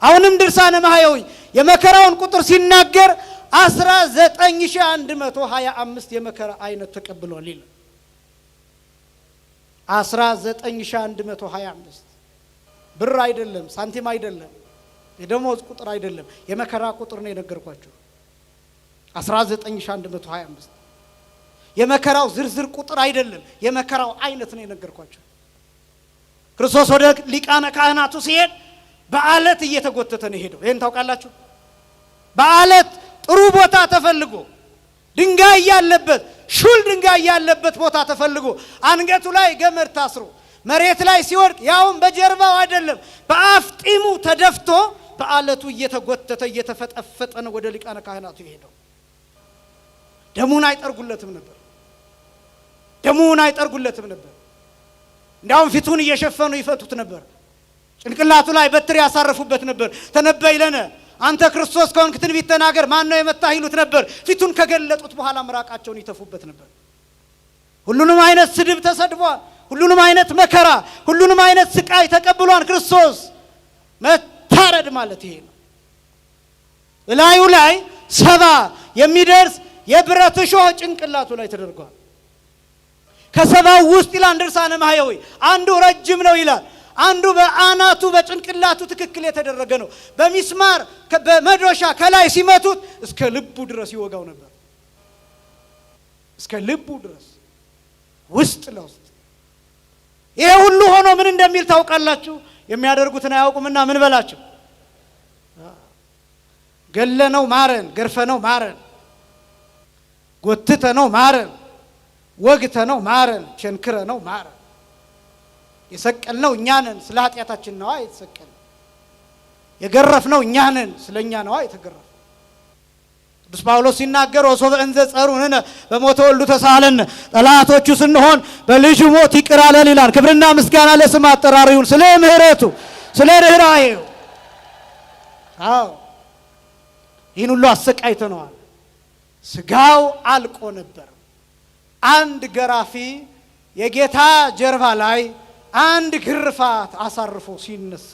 አሁንም ድርሳነ ማህየዊ የመከራውን ቁጥር ሲናገር 19125 የመከራ አይነት ተቀብሏል ይላል። 19125 ብር አይደለም፣ ሳንቲም አይደለም፣ የደሞዝ ቁጥር አይደለም፣ የመከራ ቁጥር ነው የነገርኳችሁ። 19125 የመከራው ዝርዝር ቁጥር አይደለም፣ የመከራው አይነት ነው የነገርኳችሁ። ክርስቶስ ወደ ሊቃነ ካህናቱ ሲሄድ በአለት እየተጎተተ ነው ሄደው። ይሄን ታውቃላችሁ? በአለት ጥሩ ቦታ ተፈልጎ ድንጋይ ያለበት ሹል ድንጋይ ያለበት ቦታ ተፈልጎ አንገቱ ላይ ገመድ ታስሮ መሬት ላይ ሲወድቅ ያውም በጀርባው አይደለም በአፍጢሙ ተደፍቶ በአለቱ እየተጎተተ እየተፈጠፈጠ ነው ወደ ሊቃነ ካህናቱ ሄደው። ደሙን አይጠርጉለትም ነበር። ደሙን አይጠርጉለትም ነበር። እንዲያውም ፊቱን እየሸፈኑ ይፈቱት ነበር። ጭንቅላቱ ላይ በትር ያሳርፉበት ነበር። ተነበይ ለነ አንተ ክርስቶስ ከሆንክ ትንቢት ተናገር፣ ማን ነው የመታህ ይሉት ነበር። ፊቱን ከገለጡት በኋላ ምራቃቸውን ይተፉበት ነበር። ሁሉንም አይነት ስድብ ተሰድቧል። ሁሉንም አይነት መከራ፣ ሁሉንም አይነት ስቃይ ተቀብሏል ክርስቶስ። መታረድ ማለት ይሄ ነው። እላዩ ላይ 70 የሚደርስ የብረት እሾህ ጭንቅላቱ ላይ ተደርጓል። ከ70 ውስጥ ይላል ድርሳነ ማህየዊ አንዱ ረጅም ነው ይላል፣ አንዱ በአናቱ በጭንቅላቱ ትክክል የተደረገ ነው። በሚስማር በመዶሻ ከላይ ሲመቱት እስከ ልቡ ድረስ ይወጋው ነበር። እስከ ልቡ ድረስ ውስጥ ለውስጥ። ይሄ ሁሉ ሆኖ ምን እንደሚል ታውቃላችሁ? የሚያደርጉትን አያውቁምና ምን በላቸው? ገለነው ማረን፣ ገርፈነው ማረን፣ ጎትተነው ማረን፣ ወግተነው ማረን፣ ቸንክረነው ማረን። የሰቀልነው እኛ ነን፣ ስለ ኃጢአታችን ነዋ የተሰቀልነው። የገረፍነው እኛ ነን፣ ስለ እኛ ነዋ የተገረፈ። ቅዱስ ጳውሎስ ሲናገር ወሶበ እንዘ ጸሩንነ በሞተ ወልዱ ተሳለነ፣ ጠላቶቹ ስንሆን በልጁ ሞት ይቅር አለን ይላል። ክብርና ምስጋና ለስም አጠራሩ ይሁን፣ ስለ ምሕረቱ ስለ ርኅራኄው። አዎ ይህን ሁሉ አሰቃይተነዋል። ስጋው አልቆ ነበር። አንድ ገራፊ የጌታ ጀርባ ላይ አንድ ግርፋት አሳርፎ ሲነሳ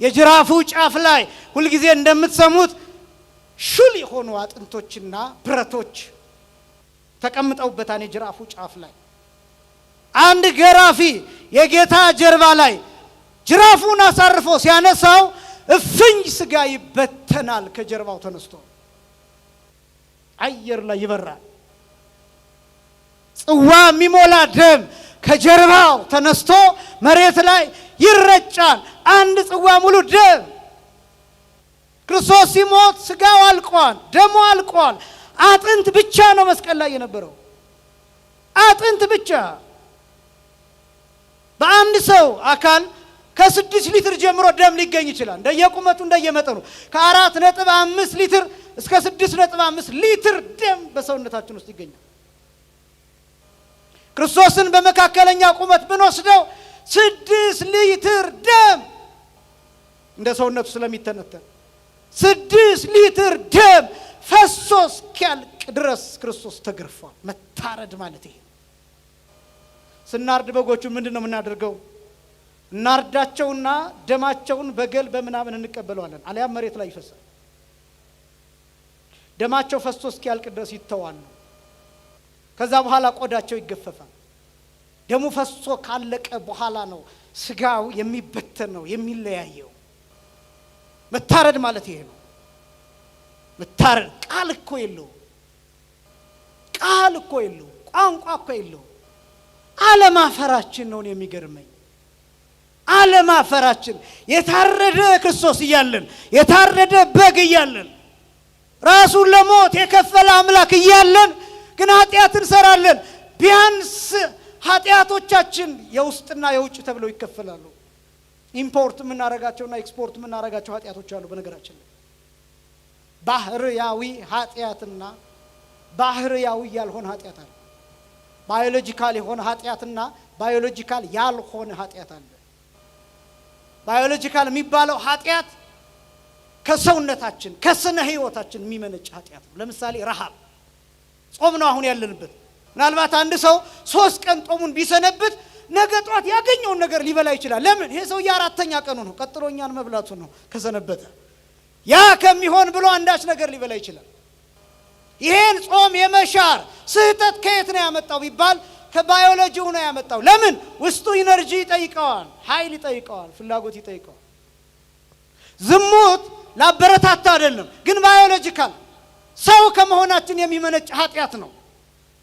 የጅራፉ ጫፍ ላይ ሁልጊዜ እንደምትሰሙት ሹል የሆኑ አጥንቶችና ብረቶች ተቀምጠውበታል። የጅራፉ ጫፍ ላይ አንድ ገራፊ የጌታ ጀርባ ላይ ጅራፉን አሳርፎ ሲያነሳው እፍኝ ስጋ ይበተናል። ከጀርባው ተነስቶ አየር ላይ ይበራል። ጽዋ የሚሞላ ደም ከጀርባው ተነስቶ መሬት ላይ ይረጫል። አንድ ጽዋ ሙሉ ደም። ክርስቶስ ሲሞት ስጋው አልቋል፣ ደሙ አልቋል። አጥንት ብቻ ነው መስቀል ላይ የነበረው። አጥንት ብቻ። በአንድ ሰው አካል ከ6 ሊትር ጀምሮ ደም ሊገኝ ይችላል፣ እንደየቁመቱ እንደየመጠኑ። ከ4.5 ሊትር እስከ 6.5 ሊትር ደም በሰውነታችን ውስጥ ይገኛል። ክርስቶስን በመካከለኛ ቁመት ብንወስደው 6 ሊትር ደም እንደ ሰውነቱ ስለሚተነተን 6 ሊትር ደም ፈሶ እስኪያልቅ ድረስ ክርስቶስ ተገርፏል። መታረድ ማለት ይሄ። ስናርድ በጎቹ ምንድን ነው የምናደርገው? እናርዳቸውና ደማቸውን በገል በምናምን እንቀበለዋለን፣ አሊያም መሬት ላይ ይፈሳል። ደማቸው ፈሶ እስኪያልቅ ድረስ ይተዋሉ። ከዛ በኋላ ቆዳቸው ይገፈፋል። ደሙ ፈሶ ካለቀ በኋላ ነው ስጋው የሚበተን ነው የሚለያየው። መታረድ ማለት ይሄ ነው። መታረድ ቃል እኮ የለው፣ ቃል እኮ የለው፣ ቋንቋ እኮ የለው። አለማፈራችን ነው የሚገርመኝ። አለማፈራችን። የታረደ ክርስቶስ እያለን፣ የታረደ በግ እያለን፣ ራሱን ለሞት የከፈለ አምላክ እያለን ግን ኃጢአት እንሰራለን። ቢያንስ ኃጢአቶቻችን የውስጥና የውጭ ተብለው ይከፈላሉ። ኢምፖርት የምናረጋቸውና ኤክስፖርት የምናረጋቸው ኃጢአቶች አሉ። በነገራችን ላይ ባህርያዊ ኃጢአትና ባህርያዊ ያልሆነ ኃጢአት አለ። ባዮሎጂካል የሆነ ኃጢአትና ባዮሎጂካል ያልሆነ ኃጢአት አለ። ባዮሎጂካል የሚባለው ኃጢአት ከሰውነታችን ከስነ ህይወታችን የሚመነጭ ኃጢአት ነው። ለምሳሌ ረሃብ፣ ጾም ነው አሁን ያለንበት። ምናልባት አንድ ሰው 3 ቀን ጾሙን ቢሰነብት ነገ ጧት ያገኘውን ነገር ሊበላ ይችላል። ለምን? ይሄ ሰው የ4ኛ ቀኑ ነው፣ ቀጥሎኛን መብላቱ ነው ከሰነበተ። ያ ከሚሆን ብሎ አንዳች ነገር ሊበላ ይችላል። ይሄን ጾም የመሻር ስህተት ከየት ነው ያመጣው ቢባል ከባዮሎጂው ነው ያመጣው። ለምን? ውስጡ ኢነርጂ ይጠይቀዋል፣ ኃይል ይጠይቀዋል፣ ፍላጎት ይጠይቀዋል። ዝሙት ላበረታታ አይደለም፣ ግን ባዮሎጂካል ሰው ከመሆናችን የሚመነጭ ኃጢአት ነው።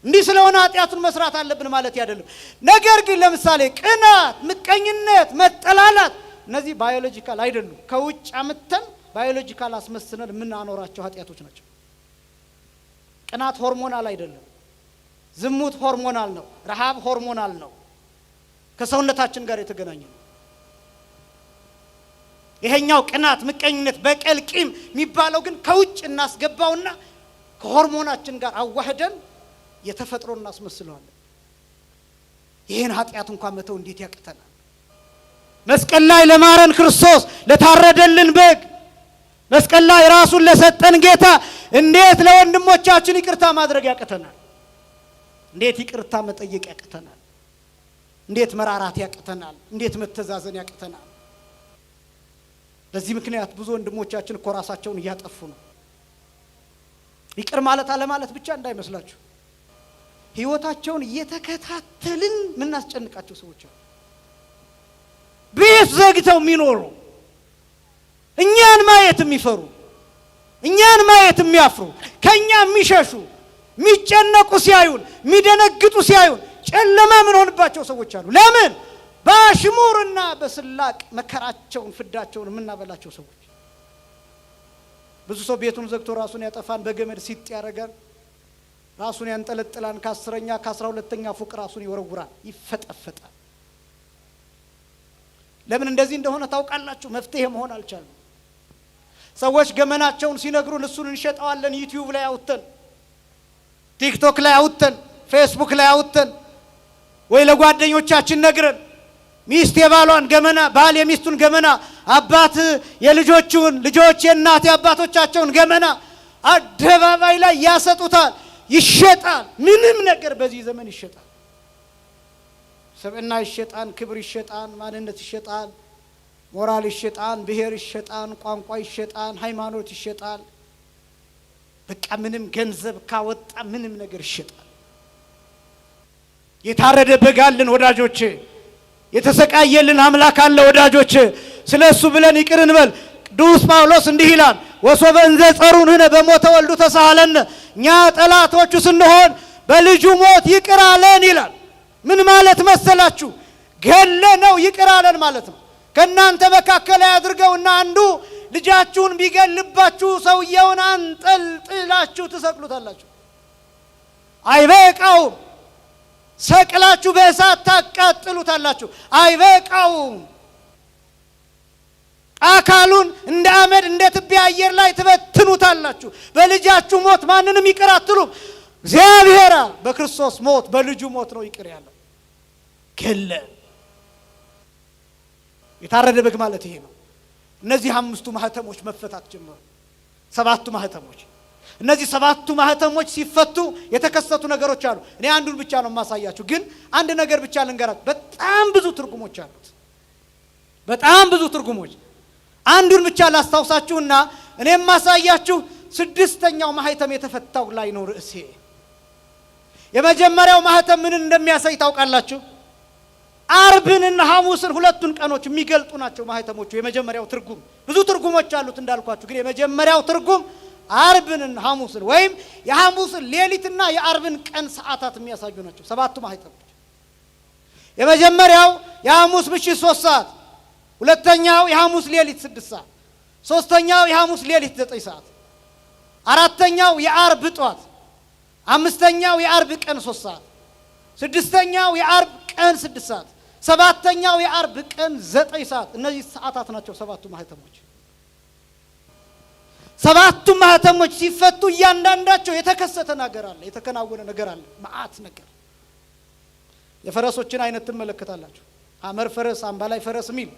እንዲህ ስለሆነ ኃጢአቱን መስራት አለብን ማለት አይደለም። ነገር ግን ለምሳሌ ቅናት፣ ምቀኝነት፣ መጠላላት እነዚህ ባዮሎጂካል አይደሉም። ከውጭ አምጥተን ባዮሎጂካል አስመስነን የምናኖራቸው ኃጢአቶች ናቸው። ቅናት ሆርሞናል አይደለም። ዝሙት ሆርሞናል ነው። ረሃብ ሆርሞናል ነው። ከሰውነታችን ጋር የተገናኘ ነው። ይሄኛው ቅናት፣ ምቀኝነት፣ በቀል፣ ቂም የሚባለው ግን ከውጭ እናስገባውና ከሆርሞናችን ጋር አዋህደን የተፈጥሮ እናስመስለዋለን። ይሄን ኃጢአት እንኳን መተው እንዴት ያቅተናል? መስቀል ላይ ለማረን ክርስቶስ ለታረደልን በግ መስቀል ላይ ራሱን ለሰጠን ጌታ እንዴት ለወንድሞቻችን ይቅርታ ማድረግ ያቅተናል? እንዴት ይቅርታ መጠየቅ ያቅተናል? እንዴት መራራት ያቅተናል? እንዴት መተዛዘን ያቅተናል? በዚህ ምክንያት ብዙ ወንድሞቻችን እኮ ራሳቸውን እያጠፉ ነው። ይቅር ማለት አለ ማለት ብቻ እንዳይመስላችሁ። ህይወታቸውን እየተከታተልን ምናስጨንቃቸው ሰዎች አሉ። ቤት ዘግተው የሚኖሩ እኛን ማየት የሚፈሩ እኛን ማየት የሚያፍሩ ከኛ የሚሸሹ የሚጨነቁ ሲያዩን የሚደነግጡ ሲያዩን ጨለማ ምን ሆንባቸው ሰዎች አሉ። ለምን? በአሽሙርና በስላቅ መከራቸውን ፍዳቸውን የምናበላቸው ሰዎች። ብዙ ሰው ቤቱን ዘግቶ ራሱን ያጠፋን፣ በገመድ ሲጥ ያደርጋል፣ ራሱን ያንጠለጥላን፣ ከ10ኛ ከ12ኛ ፎቅ ራሱን ይወረውራል፣ ይፈጠፈጣል። ለምን እንደዚህ እንደሆነ ታውቃላችሁ? መፍትሄ መሆን አልቻለም። ሰዎች ገመናቸውን ሲነግሩን እሱን እንሸጠዋለን። ዩቲዩብ ላይ አውጥተን፣ ቲክቶክ ላይ አውጥተን፣ ፌስቡክ ላይ አውጥተን ወይ ለጓደኞቻችን ነግረን ሚስት የባሏን ገመና፣ ባል የሚስቱን ገመና፣ አባት የልጆቹን፣ ልጆች የእናት የአባቶቻቸውን ገመና አደባባይ ላይ ያሰጡታል። ይሸጣል። ምንም ነገር በዚህ ዘመን ይሸጣል። ሰብዕና ይሸጣል፣ ክብር ይሸጣል፣ ማንነት ይሸጣል፣ ሞራል ይሸጣል፣ ብሔር ይሸጣል፣ ቋንቋ ይሸጣል፣ ሃይማኖት ይሸጣል። በቃ ምንም ገንዘብ ካወጣ ምንም ነገር ይሸጣል። የታረደ በግ አለን ወዳጆቼ፣ የተሰቃየልን አምላክ አለ ወዳጆቼ። ስለሱ ብለን ይቅር እንበል። ቅዱስ ጳውሎስ እንዲህ ይላል፣ ወሶበ እንዘ ጸሩንነ በሞተ ወልዱ ተሳሃለነ፣ እኛ ጠላቶቹ ስንሆን በልጁ ሞት ይቅር አለን ይላል። ምን ማለት መሰላችሁ? ገለ ነው ይቅር አለን ማለት ነው። ከእናንተ መካከል ያድርገውና አንዱ ልጃችሁን ቢገልባችሁ ሰውየውን አንጠልጥላችሁ ትሰቅሉታላችሁ። አይበቃውም። ሰቅላችሁ በእሳት ታቃጥሉታላችሁ። አይበቃውም። አካሉን እንደ አመድ እንደ ትቢያ አየር ላይ ትበትኑታላችሁ። በልጃችሁ ሞት ማንንም ይቅር አትሉም። እግዚአብሔር በክርስቶስ ሞት በልጁ ሞት ነው ይቅር ያለው። ገለ የታረደ በግ ማለት ይሄ ነው። እነዚህ 5ቱ ማህተሞች መፈታት ጀመሩ። 7ቱ ማህተሞች። እነዚህ 7ቱ ማህተሞች ሲፈቱ የተከሰቱ ነገሮች አሉ። እኔ አንዱን ብቻ ነው የማሳያችሁ፣ ግን አንድ ነገር ብቻ ልንገራችሁ። በጣም ብዙ ትርጉሞች አሉት። በጣም ብዙ ትርጉሞች። አንዱን ብቻ ላስታውሳችሁና እኔ የማሳያችሁ 6ኛው ማህተም የተፈታው ላይ ነው ርዕሴ። የመጀመሪያው ማህተም ምን እንደሚያሳይ ታውቃላችሁ? አርብንና ሐሙስን ሁለቱን ቀኖች የሚገልጡ ናቸው ማህተሞቹ። የመጀመሪያው ትርጉም ብዙ ትርጉሞች አሉት እንዳልኳችሁ፣ ግን የመጀመሪያው ትርጉም አርብንና ሐሙስን ወይም የሐሙስን ሌሊትና የአርብን ቀን ሰዓታት የሚያሳዩ ናቸው 7ቱ ማህተሞች። የመጀመሪያው የሐሙስ ምሽት 3 ሰዓት፣ ሁለተኛው የሐሙስ ሌሊት 6 ሰዓት፣ ሶስተኛው የሐሙስ ሌሊት 9 ሰዓት፣ አራተኛው የአርብ ጧት፣ አምስተኛው የአርብ ቀን 3 ሰዓት፣ ስድስተኛው የአርብ ቀን 6 ሰዓት፣ ሰባተኛው የአርብ ቀን 9 ሰዓት። እነዚህ ሰዓታት ናቸው 7ቱ ማህተሞች። 7ቱ ማህተሞች ሲፈቱ እያንዳንዳቸው የተከሰተ ነገር አለ፣ የተከናወነ ነገር አለ፣ መዓት ነገር። የፈረሶችን አይነት ትመለከታላችሁ። አመር ፈረስ፣ አምባላይ ፈረስ ሚል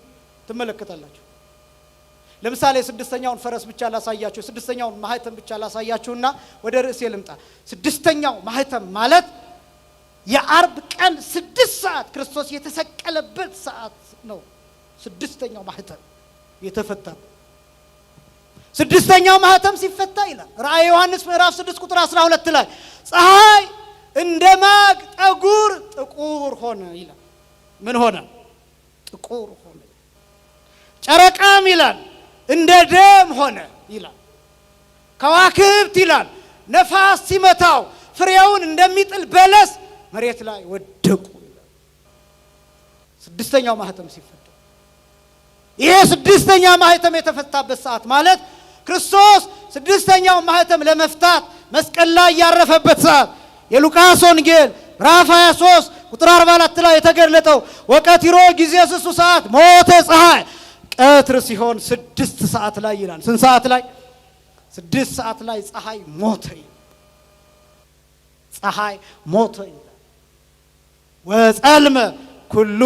ትመለከታላችሁ። ለምሳሌ 6ኛውን ፈረስ ብቻ ላሳያችሁ፣ 6ኛውን ማህተም ብቻ ላሳያችሁና ወደ ርዕሴ ልምጣ። 6ኛው ማህተም ማለት የአርብ ቀን 6 ሰዓት ክርስቶስ የተሰቀለበት ሰዓት ነው። 6ኛው ማህተም የተፈታ። 6ኛው ማህተም ሲፈታ ይላል ራእየ ዮሐንስ ምዕራፍ 6 ቁጥር 12 ላይ ፀሐይ እንደ ማግ ጠጉር ጥቁር ሆነ ይላል። ምን ሆነ? ጥቁር ሆነ። ጨረቃም ይላል እንደ ደም ሆነ ይላል። ከዋክብት ይላል ነፋስ ሲመታው ፍሬውን እንደሚጥል በለስ መሬት ላይ ወደቁ ይላል። ስድስተኛው ማህተም ሲፈታ ይሄ ስድስተኛ ማህተም የተፈታበት ሰዓት ማለት ክርስቶስ ስድስተኛው ማህተም ለመፍታት መስቀል ላይ ያረፈበት ሰዓት የሉቃስ ወንጌል ምዕራፍ 23 ቁጥር 44 ላይ የተገለጠው ወቀቲሮ ጊዜ ስሱ ሰዓት ሞተ ፀሐይ ቀትር ሲሆን 6 ሰዓት ላይ ይላል። ስንት ሰዓት ላይ? 6 ሰዓት ላይ ፀሐይ ሞተ ይላል። ፀሐይ ሞተ ይላል። ወጸልመ ኩሉ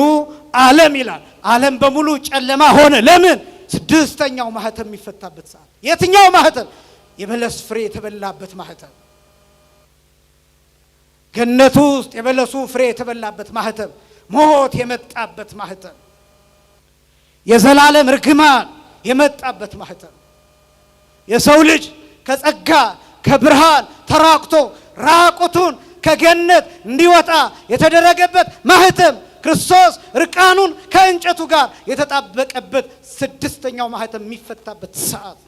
ዓለም ይላል። ዓለም በሙሉ ጨለማ ሆነ። ለምን? ስድስተኛው ማህተም የሚፈታበት ሰዓት። የትኛው ማህተም? የበለስ ፍሬ የተበላበት ማህተም። ገነቱ ውስጥ የበለሱ ፍሬ የተበላበት ማህተም፣ ሞት የመጣበት ማህተም፣ የዘላለም ርግማን የመጣበት ማህተም፣ የሰው ልጅ ከጸጋ ከብርሃን ተራቅቶ ራቁቱን ከገነት እንዲወጣ የተደረገበት ማህተም፣ ክርስቶስ ርቃኑን ከእንጨቱ ጋር የተጣበቀበት ስድስተኛው ማህተም የሚፈታበት ሰዓት።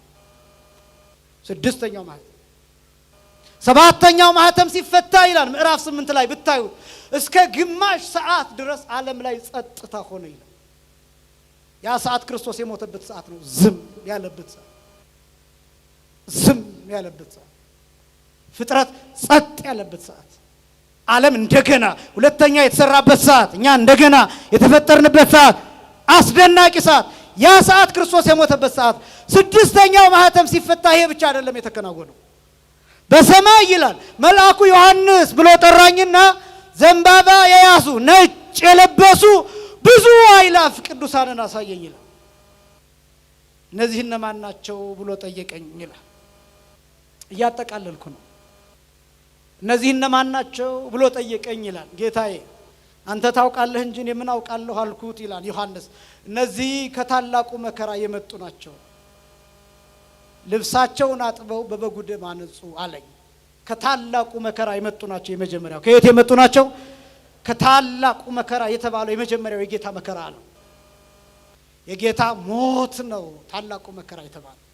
ስድስተኛው ማህተም። ሰባተኛው ማህተም ሲፈታ ይላል ምዕራፍ 8 ላይ ብታዩት እስከ ግማሽ ሰዓት ድረስ ዓለም ላይ ጸጥታ ሆነ ይላል። ያ ሰዓት ክርስቶስ የሞተበት ሰዓት ነው። ዝም ያለበት ሰዓት፣ ዝም ያለበት ሰዓት፣ ፍጥረት ጸጥ ያለበት ሰዓት፣ ዓለም እንደገና ሁለተኛ የተሰራበት ሰዓት፣ እኛ እንደገና የተፈጠርንበት ሰዓት፣ አስደናቂ ሰዓት። ያ ሰዓት ክርስቶስ የሞተበት ሰዓት። ስድስተኛው ማህተም ሲፈታ ይሄ ብቻ አይደለም የተከናወነው። በሰማይ ይላል መልአኩ ዮሐንስ ብሎ ጠራኝና ዘንባባ የያዙ ነጭ የለበሱ ብዙ አእላፍ ቅዱሳንን አሳየኝ ይላል። እነዚህ እነማን ናቸው ብሎ ጠየቀኝ ይላል። እያጠቃለልኩ ነው። እነዚህ እነማን ናቸው ብሎ ጠየቀኝ ይላል። ጌታዬ አንተ ታውቃለህ እንጂ እኔ ምን አውቃለሁ አልኩት ይላል ዮሐንስ። እነዚህ ከታላቁ መከራ የመጡ ናቸው። ልብሳቸውን አጥበው በበጉ ደም አነጹ አለኝ። ከታላቁ መከራ የመጡ ናቸው። የመጀመሪያው ከየት የመጡ ናቸው? ከታላቁ መከራ የተባለው የመጀመሪያው የጌታ መከራ ነው። የጌታ ሞት ነው ታላቁ መከራ የተባለው።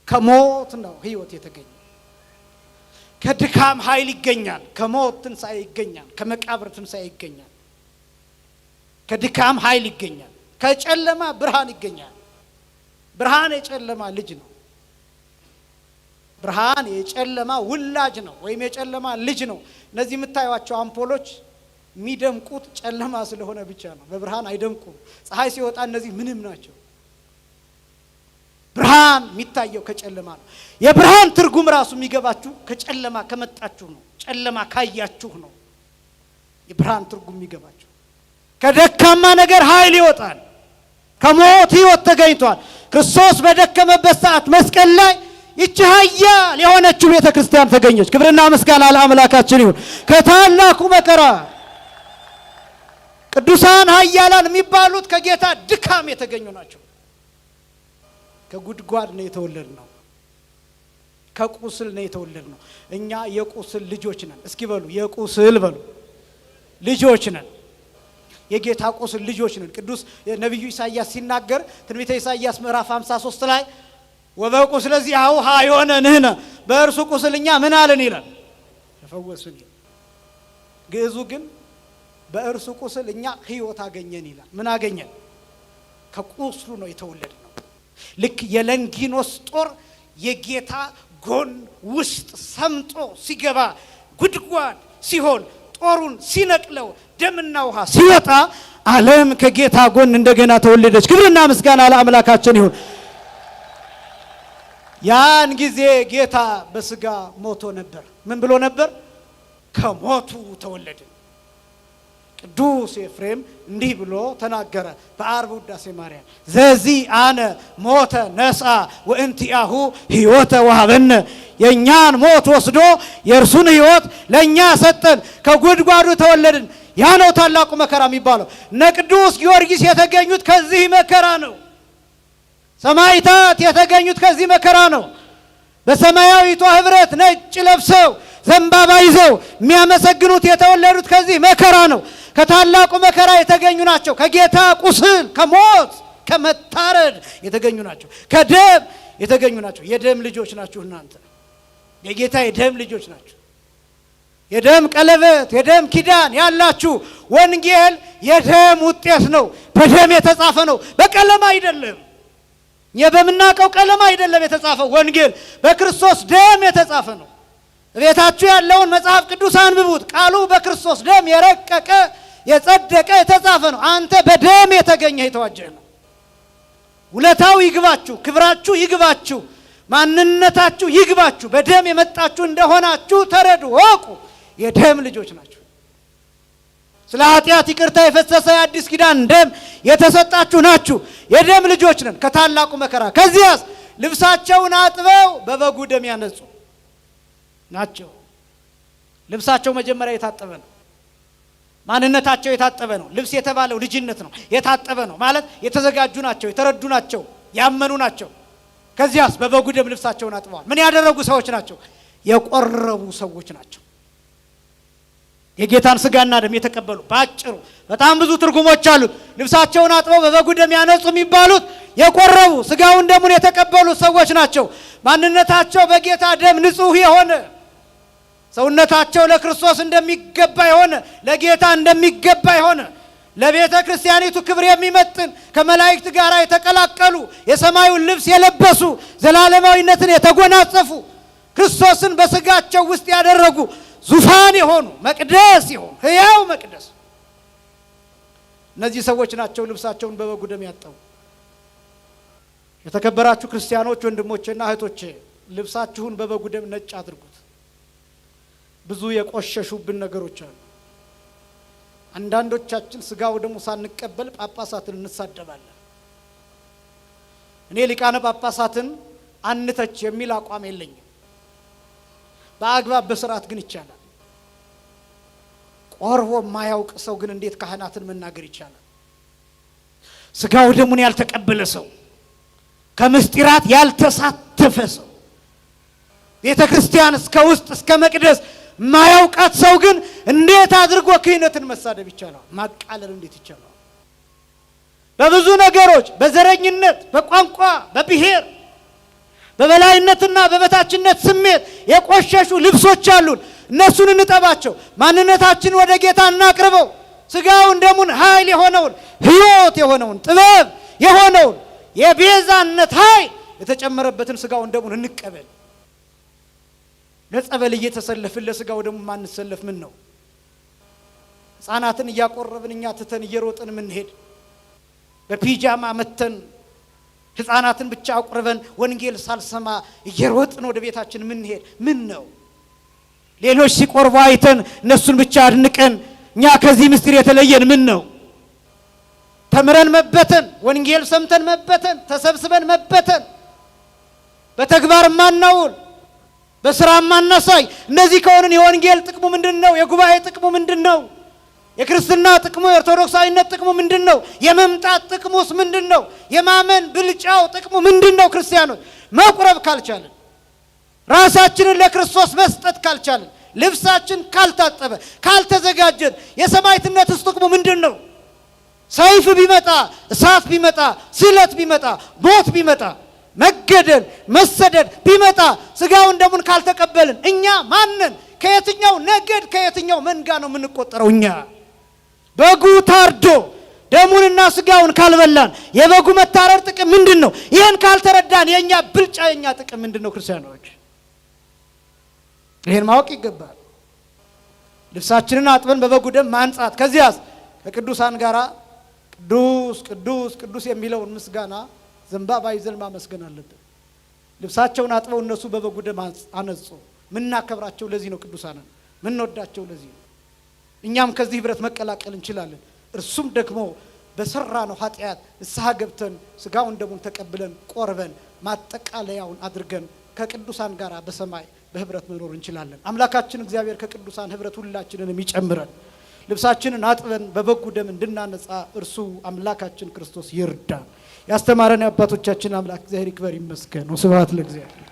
ከሞት ነው ህይወት የተገኘ። ከድካም ኃይል ይገኛል። ከሞት ትንሣኤ ይገኛል። ከመቃብር ትንሣኤ ይገኛል። ከድካም ኃይል ይገኛል። ከጨለማ ብርሃን ይገኛል። ብርሃን የጨለማ ልጅ ነው። ብርሃን የጨለማ ውላጅ ነው ወይም የጨለማ ልጅ ነው። እነዚህ የምታዩዋቸው አምፖሎች የሚደምቁት ጨለማ ስለሆነ ብቻ ነው። በብርሃን አይደምቁም። ፀሐይ ሲወጣ እነዚህ ምንም ናቸው። ብርሃን የሚታየው ከጨለማ ነው። የብርሃን ትርጉም ራሱ የሚገባችሁ ከጨለማ ከመጣችሁ ነው። ጨለማ ካያችሁ ነው የብርሃን ትርጉም የሚገባችሁ። ከደካማ ነገር ኃይል ይወጣል። ከሞት ህይወት ተገኝቷል። ክርስቶስ በደከመበት ሰዓት መስቀል ላይ ይቺ ኃያል የሆነችው ቤተ ክርስቲያን ተገኘች። ክብርና ምስጋና ለአምላካችን ይሁን። ከታላቁ መከራ ቅዱሳን ኃያላን የሚባሉት ከጌታ ድካም የተገኙ ናቸው። ከጉድጓድ ነው የተወለድነው። ከቁስል ነው የተወለድነው። እኛ የቁስል ልጆች ነን። እስኪ በሉ የቁስል በሉ ልጆች ነን። የጌታ ቁስል ልጆች ነን። ቅዱስ ነቢዩ ኢሳይያስ ሲናገር ትንቢተ ኢሳይያስ ምዕራፍ 53 ላይ ወበቁስለ ዚአሁ ኀዮነ ንሕነ በእርሱ ቁስል እኛ ምን አለን ይላል? ተፈወስን ይላል። ግዕዙ ግን በእርሱ ቁስል እኛ ህይወት አገኘን ይላል። ምን አገኘን? ከቁስሉ ነው የተወለድነው። ልክ የለንጊኖስ ጦር የጌታ ጎን ውስጥ ሰምጦ ሲገባ ጉድጓድ ሲሆን ጦሩን ሲነቅለው ደምና ውሃ ሲወጣ ዓለም ከጌታ ጎን እንደገና ተወለደች። ክብርና ምስጋና ለአምላካችን ይሁን። ያን ጊዜ ጌታ በስጋ ሞቶ ነበር። ምን ብሎ ነበር? ከሞቱ ተወለደ። ቅዱስ ኤፍሬም እንዲህ ብሎ ተናገረ በዓርብ ውዳሴ ማርያም ዘዚ አነ ሞተ ነሳ ወእንቲአሁ ሕይወተ ወሀበነ። የእኛን ሞት ወስዶ የእርሱን ሕይወት ለእኛ ሰጠን። ከጉድጓዱ ተወለድን። ያ ነው ታላቁ መከራ የሚባለው። እነ ቅዱስ ጊዮርጊስ የተገኙት ከዚህ መከራ ነው። ሰማዕታት የተገኙት ከዚህ መከራ ነው። በሰማያዊቷ ህብረት ነጭ ለብሰው ዘንባባ ይዘው የሚያመሰግኑት የተወለዱት ከዚህ መከራ ነው። ከታላቁ መከራ የተገኙ ናቸው። ከጌታ ቁስል፣ ከሞት፣ ከመታረድ የተገኙ ናቸው። ከደም የተገኙ ናቸው። የደም ልጆች ናችሁ እናንተ። የጌታ የደም ልጆች ናቸው። የደም ቀለበት የደም ኪዳን ያላችሁ። ወንጌል የደም ውጤት ነው። በደም የተጻፈ ነው፣ በቀለም አይደለም። በምናውቀው ቀለም አይደለም የተጻፈው። ወንጌል በክርስቶስ ደም የተጻፈ ነው። ቤታችሁ ያለውን መጽሐፍ ቅዱስ አንብቡት። ቃሉ በክርስቶስ ደም የረቀቀ የጸደቀ የተጻፈ ነው። አንተ በደም የተገኘ የተዋጀህ ነው። ውለታው ይግባችሁ፣ ክብራችሁ ይግባችሁ፣ ማንነታችሁ ይግባችሁ። በደም የመጣችሁ እንደሆናችሁ ተረዱ፣ ወቁ። የደም ልጆች ናችሁ። ስለ ኃጢአት ይቅርታ የፈሰሰ የአዲስ ኪዳን ደም የተሰጣችሁ ናችሁ። የደም ልጆች ነን ከታላቁ መከራ። ከዚያስ ልብሳቸውን አጥበው በበጉ ደም ያነጹ ናቸው። ልብሳቸው መጀመሪያ የታጠበ ነው። ማንነታቸው የታጠበ ነው። ልብስ የተባለው ልጅነት ነው። የታጠበ ነው ማለት የተዘጋጁ ናቸው፣ የተረዱ ናቸው፣ ያመኑ ናቸው። ከዚያስ በበጉ ደም ልብሳቸውን አጥበዋል። ምን ያደረጉ ሰዎች ናቸው? የቆረቡ ሰዎች ናቸው። የጌታን ስጋና ደም የተቀበሉ። ባጭሩ በጣም ብዙ ትርጉሞች አሉት። ልብሳቸውን አጥበው በበጉ ደም ያነጹ የሚባሉት የቆረቡ ስጋውን ደሙን የተቀበሉ ሰዎች ናቸው። ማንነታቸው በጌታ ደም ንጹህ የሆነ፣ ሰውነታቸው ለክርስቶስ እንደሚገባ የሆነ፣ ለጌታ እንደሚገባ የሆነ፣ ለቤተ ክርስቲያኒቱ ክብር የሚመጥን ከመላእክት ጋር የተቀላቀሉ የሰማዩን ልብስ የለበሱ ዘላለማዊነትን የተጎናጸፉ ክርስቶስን በስጋቸው ውስጥ ያደረጉ ዙፋን የሆኑ መቅደስ የሆኑ ሕያው መቅደስ። እነዚህ ሰዎች ናቸው ልብሳቸውን በበጉ ደም ያጠቡ። የተከበራችሁ ክርስቲያኖች ወንድሞቼና እህቶቼ ልብሳችሁን በበጉ ደም ነጭ አድርጉት። ብዙ የቆሸሹብን ነገሮች አሉ። አንዳንዶቻችን ስጋው ደግሞ ሳንቀበል ጳጳሳትን እንሳደባለን። እኔ ሊቃነ ጳጳሳትን አንተች የሚል አቋም የለኝም። በአግባብ በስርዓት ግን ይቻላል። ቆርቦ የማያውቅ ሰው ግን እንዴት ካህናትን መናገር ይቻላል? ስጋው ደሙን ያልተቀበለ ሰው፣ ከምስጢራት ያልተሳተፈ ሰው፣ ቤተ ክርስቲያን እስከ ውስጥ እስከ መቅደስ ማያውቃት ሰው ግን እንዴት አድርጎ ክህነትን መሳደብ ይቻላል? ማቃለል እንዴት ይቻላል? በብዙ ነገሮች በዘረኝነት፣ በቋንቋ፣ በብሔር፣ በበላይነትና በበታችነት ስሜት የቆሸሹ ልብሶች አሉን። እነሱን እንጠባቸው። ማንነታችን ወደ ጌታ እናቅርበው። ስጋውን ደሙን ኃይል የሆነውን ሕይወት የሆነውን ጥበብ የሆነውን የቤዛነት ኃይል የተጨመረበትን ስጋውን ደሙን እንቀበል። ለጸበል እየተሰለፍን ለስጋው ደሙ ማንሰለፍ ምን ነው? ሕፃናትን እያቆረብን እኛ ትተን እየሮጥን ምንሄድ፣ በፒጃማ መተን ሕፃናትን ብቻ አቁርበን ወንጌል ሳልሰማ እየሮጥን ወደ ቤታችን ምንሄድ ምን ነው? ሌሎች ሲቆርቡ አይተን እነሱን ብቻ አድንቀን እኛ ከዚህ ምስጢር የተለየን ምን ነው? ተምረን መበተን፣ ወንጌል ሰምተን መበተን፣ ተሰብስበን መበተን፣ በተግባር ማናውል፣ በስራ ማናሳይ። እነዚህ ከሆነን የወንጌል ጥቅሙ ምንድነው? የጉባኤ ጥቅሙ ምንድነው? የክርስትና ጥቅሙ የኦርቶዶክሳዊነት ጥቅሙ ምንድነው? የመምጣት ጥቅሙስ ምንድነው? የማመን ብልጫው ጥቅሙ ምንድነው? ክርስቲያኖች መቁረብ ካልቻለን፣ ራሳችንን ለክርስቶስ መስጠት ካልቻለን፣ ልብሳችን ካልታጠበ ካልተዘጋጀን የሰማዕትነትስ ጥቅሙ ምንድነው? ሰይፍ ቢመጣ፣ እሳት ቢመጣ፣ ስለት ቢመጣ፣ ሞት ቢመጣ፣ መገደል መሰደድ ቢመጣ ስጋውን ደሙን ካልተቀበልን እኛ ማንን? ከየትኛው ነገድ ከየትኛው መንጋ ነው የምንቆጠረው? እኛ በጉ ታርዶ ደሙንና ስጋውን ካልበላን የበጉ መታረድ ጥቅም ምንድነው? ይሄን ካልተረዳን የኛ ብልጫ የኛ ጥቅም ምንድነው? ክርስቲያኖች ይሄን ማወቅ ይገባል። ልብሳችንን አጥበን በበጉ ደም ማንጻት፣ ከዚያስ ከቅዱሳን ጋራ ቅዱስ ቅዱስ ቅዱስ የሚለውን ምስጋና ዘንባባ ይዘን ማመስገን አለብን። ልብሳቸውን አጥበው እነሱ በበጉ ደም አነጹ። ምናከብራቸው ለዚህ ነው። ቅዱሳንን ምንወዳቸው ለዚህ ነው። እኛም ከዚህ ህብረት መቀላቀል እንችላለን። እርሱም ደግሞ በሰራነው ኃጢአት ንስሐ ገብተን ስጋውን ደሙን ተቀብለን ቆርበን ማጠቃለያውን አድርገን ከቅዱሳን ጋር በሰማይ በህብረት መኖር እንችላለን። አምላካችን እግዚአብሔር ከቅዱሳን ህብረት ሁላችንንም ይጨምረን። ልብሳችንን አጥበን በበጉ ደም እንድናነጻ እርሱ አምላካችን ክርስቶስ ይርዳን። ያስተማረን የአባቶቻችን አምላክ እግዚአብሔር ይክበር ይመስገን። ወስብሐት ለእግዚአብሔር።